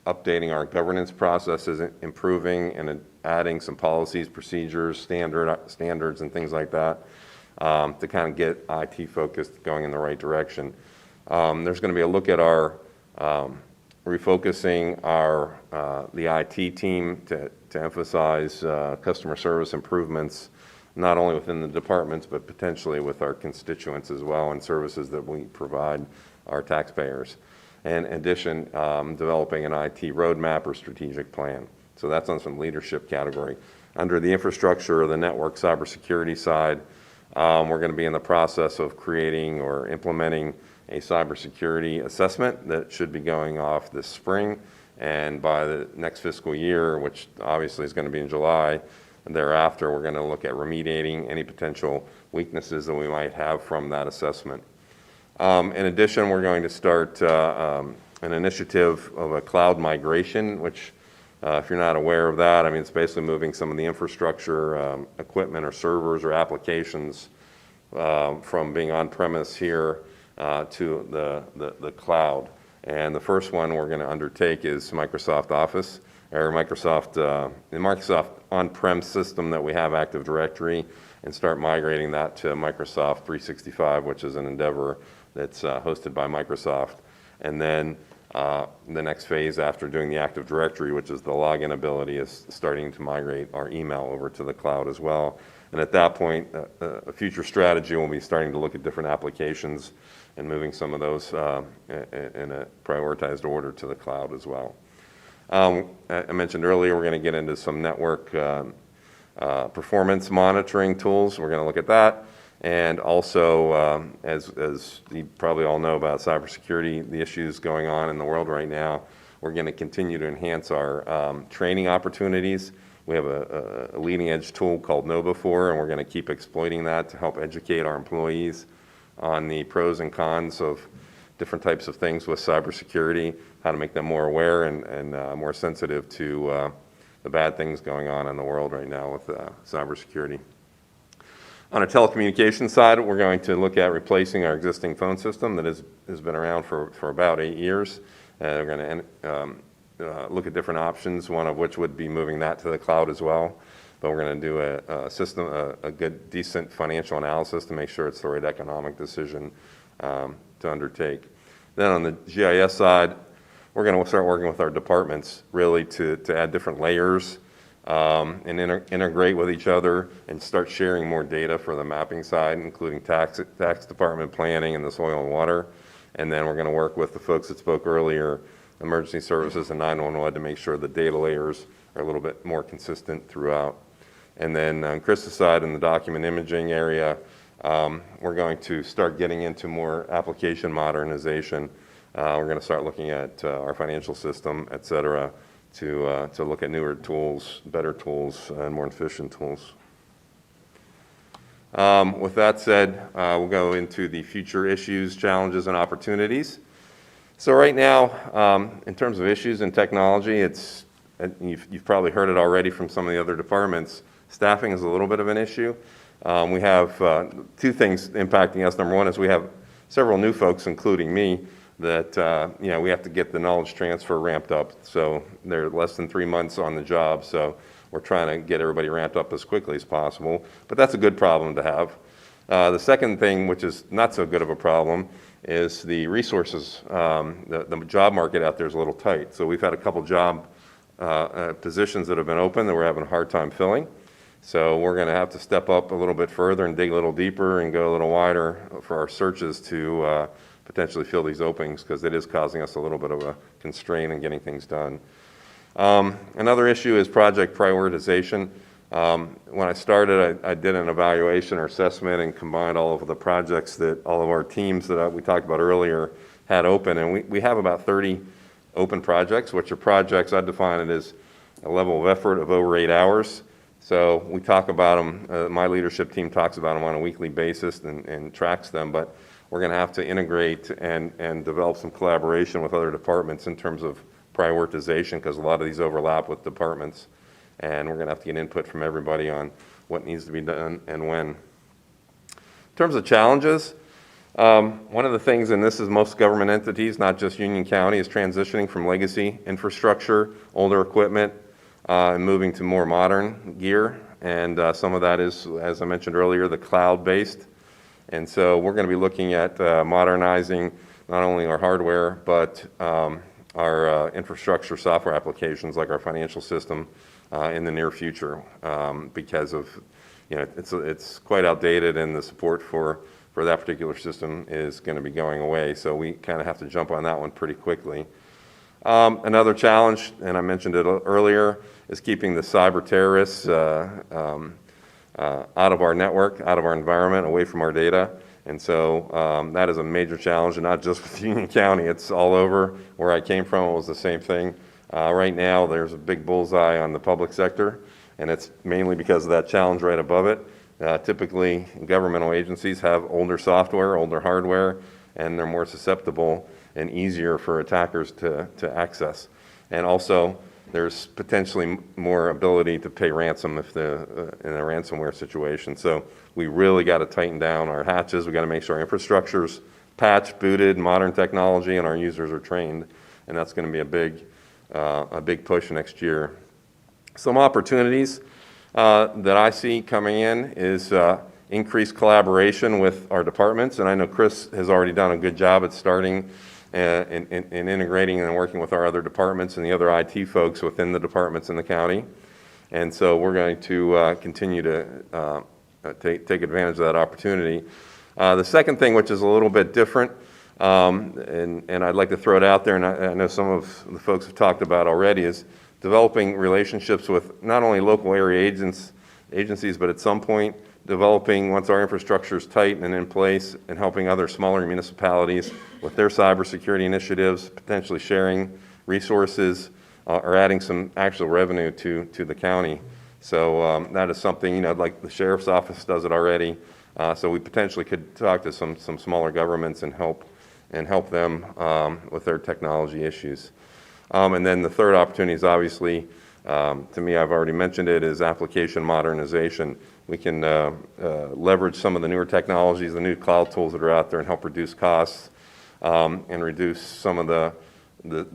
updating our governance processes, improving and adding some policies, procedures, standards, and things like that to kind of get IT focused, going in the right direction. There's going to be a look at our refocusing the IT team to emphasize customer service improvements, not only within the departments, but potentially with our constituents as well, and services that we provide our taxpayers. And in addition, developing an IT roadmap or strategic plan. So that's on some leadership category. Under the infrastructure or the network cybersecurity side, we're going to be in the process of creating or implementing a cybersecurity assessment that should be going off this spring. And by the next fiscal year, which obviously is going to be in July, and thereafter, we're going to look at remediating any potential weaknesses that we might have from that assessment. In addition, we're going to start an initiative of a cloud migration, which if you're not aware of that, I mean, it's basically moving some of the infrastructure, equipment or servers or applications from being on-premise here to the cloud. And the first one we're going to undertake is Microsoft Office, or the Microsoft on-prem system that we have, Active Directory, and start migrating that to Microsoft 365, which is an endeavor that's hosted by Microsoft. And then the next phase after doing the Active Directory, which is the login ability, is starting to migrate our email over to the cloud as well. And at that point, a future strategy will be starting to look at different applications and moving some of those in a prioritized order to the cloud as well. I mentioned earlier, we're going to get into some network performance monitoring tools. We're going to look at that. And also, as you probably all know about cybersecurity, the issues going on in the world right now, we're going to continue to enhance our training opportunities. We have a leading edge tool called Nova4, and we're going to keep exploiting that to help educate our employees on the pros and cons of different types of things with cybersecurity, how to make them more aware and more sensitive to the bad things going on in the world right now with cybersecurity. On a telecommunications side, we're going to look at replacing our existing phone system that has been around for about 8 years. We're going to look at different options, one of which would be moving that to the cloud as well. But we're going to do a good, decent financial analysis to make sure it's the right economic decision to undertake. Then on the GIS side, we're going to start working with our departments really to add different layers and integrate with each other and start sharing more data for the mapping side, including tax department, planning, and the soil and water. And then we're going to work with the folks that spoke earlier, emergency services and 911, to make sure the data layers are a little bit more consistent throughout. And then on Chris's side, in the document imaging area, we're going to start getting into more application modernization. We're going to start looking at our financial system, et cetera, to look at newer tools, better tools, and more efficient tools. With that said, we'll go into the future issues, challenges, and opportunities. So right now, in terms of issues and technology, you've probably heard it already from some of the other departments. Staffing is a little bit of an issue. We have two things impacting us. Number one is we have several new folks, including me, that, we have to get the knowledge transfer ramped up. So they're less than 3 months on the job, so we're trying to get everybody ramped up as quickly as possible. But that's a good problem to have. The second thing, which is not so good of a problem, is the resources. The job market out there is a little tight. So we've had a couple job positions that have been open that we're having a hard time filling. So we're going to have to step up a little bit further and dig a little deeper and go a little wider for our searches to potentially fill these openings, because it is causing us a little bit of a constraint in getting things done. Another issue is project prioritization. When I started, I did an evaluation or assessment and combined all of the projects that all of our teams that we talked about earlier had open. And we have about 30 open projects, which are projects, I define it as a level of effort of over 8 hours. So we talk about them, my leadership team talks about them on a weekly basis and tracks them, but we're going to have to integrate and develop some collaboration with other departments in terms of prioritization, because a lot of these overlap with departments, and we're going to have to get input from everybody on what needs to be done and when. In terms of challenges, one of the things, and this is most government entities, not just Union County, is transitioning from legacy infrastructure, older equipment, and moving to more modern gear. And some of that is, as I mentioned earlier, the cloud-based. And so we're going to be looking at modernizing not only our hardware, but our infrastructure software applications like our financial system in the near future, because of, it's quite outdated, and the support for that particular system is going to be going away. So we kind of have to jump on that one pretty quickly. Another challenge, and I mentioned it earlier, is keeping the cyber terrorists out of our network, out of our environment, away from our data. And so that is a major challenge, and not just with Union County. It's all over. Where I came from, it was the same thing. Right now, there's a big bullseye on the public sector, and it's mainly because of that challenge right above it. Typically, governmental agencies have older software, older hardware, and they're more susceptible and easier for attackers to access. And also, there's potentially more ability to pay ransom if in a ransomware situation. So we really got to tighten down our hatches. We got to make sure our infrastructure's patched, booted, modern technology, and our users are trained. And that's going to be a big push next year. Some opportunities that I see coming in is increased collaboration with our departments. And I know Chris has already done a good job at starting in integrating and working with our other departments and the other IT folks within the departments in the county. And so we're going to continue to take advantage of that opportunity. The second thing, which is a little bit different, and I'd like to throw it out there, and I know some of the folks have talked about already, is developing relationships with not only local area agencies, but at some point developing, once our infrastructure is tight and in place, and helping other smaller municipalities with their cybersecurity initiatives, potentially sharing resources or adding some actual revenue to the county. So that is something, like the sheriff's office does it already. So we potentially could talk to some smaller governments and help them with their technology issues. And then the third opportunity is obviously, to me, I've already mentioned it, is application modernization. We can leverage some of the newer technologies, the new cloud tools that are out there, and help reduce costs and reduce some of the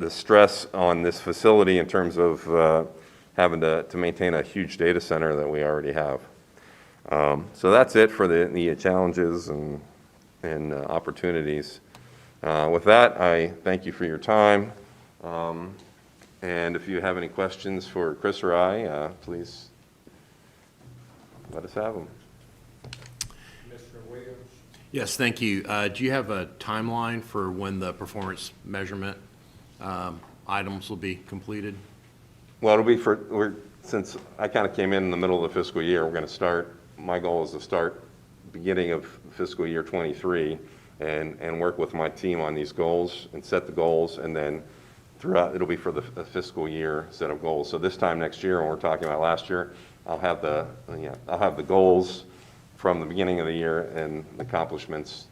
stress on this facility in terms of having to maintain a huge data center that we already have. So that's it for the challenges and opportunities. With that, I thank you for your time. And if you have any questions for Chris or I, please let us have them. Mr. Williams? Yes, thank you. Do you have a timeline for when the performance measurement items will be completed? Well, it'll be since I kind of came in the middle of the fiscal year, we're going to start, my goal is to start beginning of fiscal year 23 and work with my team on these goals and set the goals, and then throughout, it'll be for the fiscal year set of goals. So this time next year, when we're talking about last year, I'll have the goals from the beginning of the year and the accomplishments,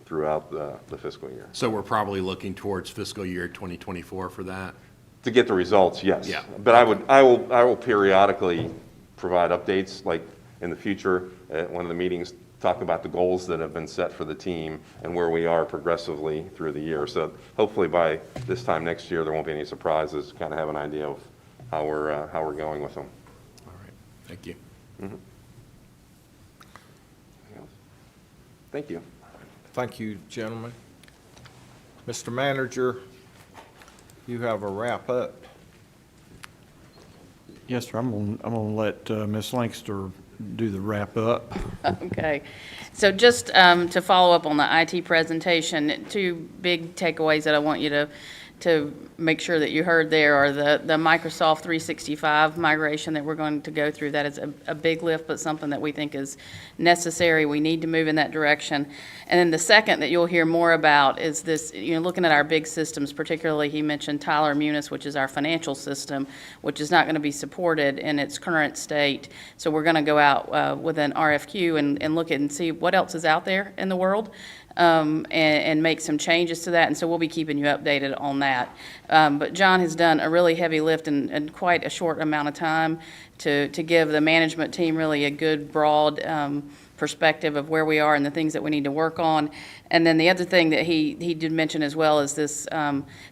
throughout the fiscal year. So we're probably looking towards fiscal year 2024 for that? To get the results, yes. Yeah. But I will periodically provide updates, like in the future at one of the meetings talk about the goals that have been set for the team and where we are progressively through the year. So hopefully by this time next year, there won't be any surprises, kind of have an idea of how we're going with them. All right, thank you. Anything else? Thank you. Thank you, gentlemen. Mr. Manager, you have a wrap-up. Yes, sir. I'm gonna let Ms. Lancaster do the wrap-up. Okay. So just to follow up on the IT presentation, two big takeaways that I want you to make sure that you heard there are the Microsoft 365 migration that we're going to go through. That is a big lift, but something that we think is necessary. We need to move in that direction. And then the second that you'll hear more about is this, looking at our big systems, particularly he mentioned Tyler Munis, which is our financial system, which is not going to be supported in its current state. So we're going to go out with an RFQ and look at and see what else is out there in the world. And make some changes to that, and so we'll be keeping you updated on that. But John has done a really heavy lift in quite a short amount of time to give the management team really a good, broad perspective of where we are and the things that we need to work on. And then the other thing that he did mention as well is this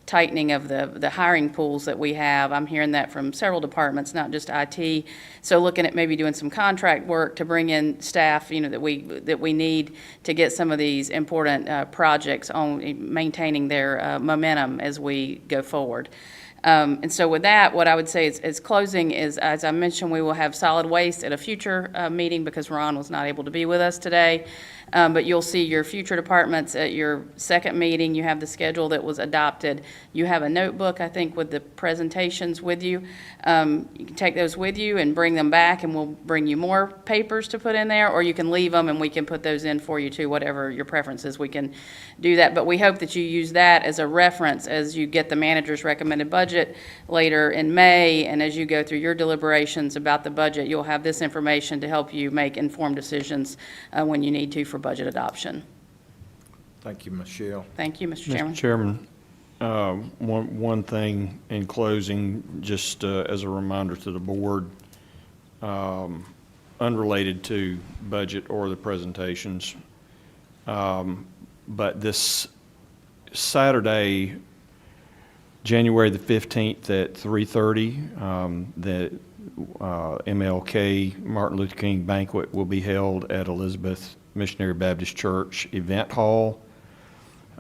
tightening of the hiring pools that we have. I'm hearing that from several departments, not just IT. So looking at maybe doing some contract work to bring in staff, that we need to get some of these important projects on maintaining their momentum as we go forward. And so with that, what I would say is closing is, as I mentioned, we will have solid waste at a future meeting because Ron was not able to be with us today. But you'll see your future departments at your second meeting. You have the schedule that was adopted. You have a notebook, I think, with the presentations with you. You can take those with you and bring them back, and we'll bring you more papers to put in there, or you can leave them and we can put those in for you too, whatever your preference is. We can do that. But we hope that you use that as a reference as you get the manager's recommended budget later in May, and as you go through your deliberations about the budget, you'll have this information to help you make informed decisions when you need to for budget adoption. Thank you, Michelle. Thank you, Mr. Chairman. Mr. Chairman, one thing in closing, just as a reminder to the board, unrelated to budget or the presentations, but this Saturday, January the 15th at 3:30, the MLK Martin Luther King banquet will be held at Elizabeth Missionary Baptist Church Event Hall.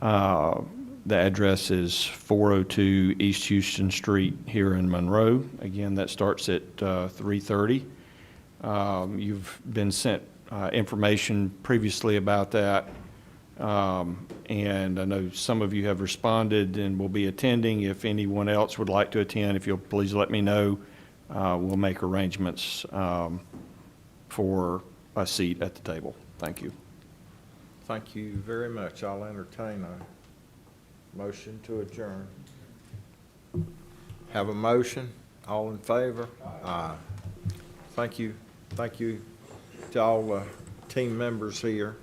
The address is 402 East Houston Street here in Monroe. Again, that starts at 3:30. You've been sent information previously about that. And I know some of you have responded and will be attending. If anyone else would like to attend, if you'll please let me know, we'll make arrangements for a seat at the table. Thank you. Thank you very much. I'll entertain a motion to adjourn. Have a motion? All in favor? Aye. Thank you. Thank you to all the team members here.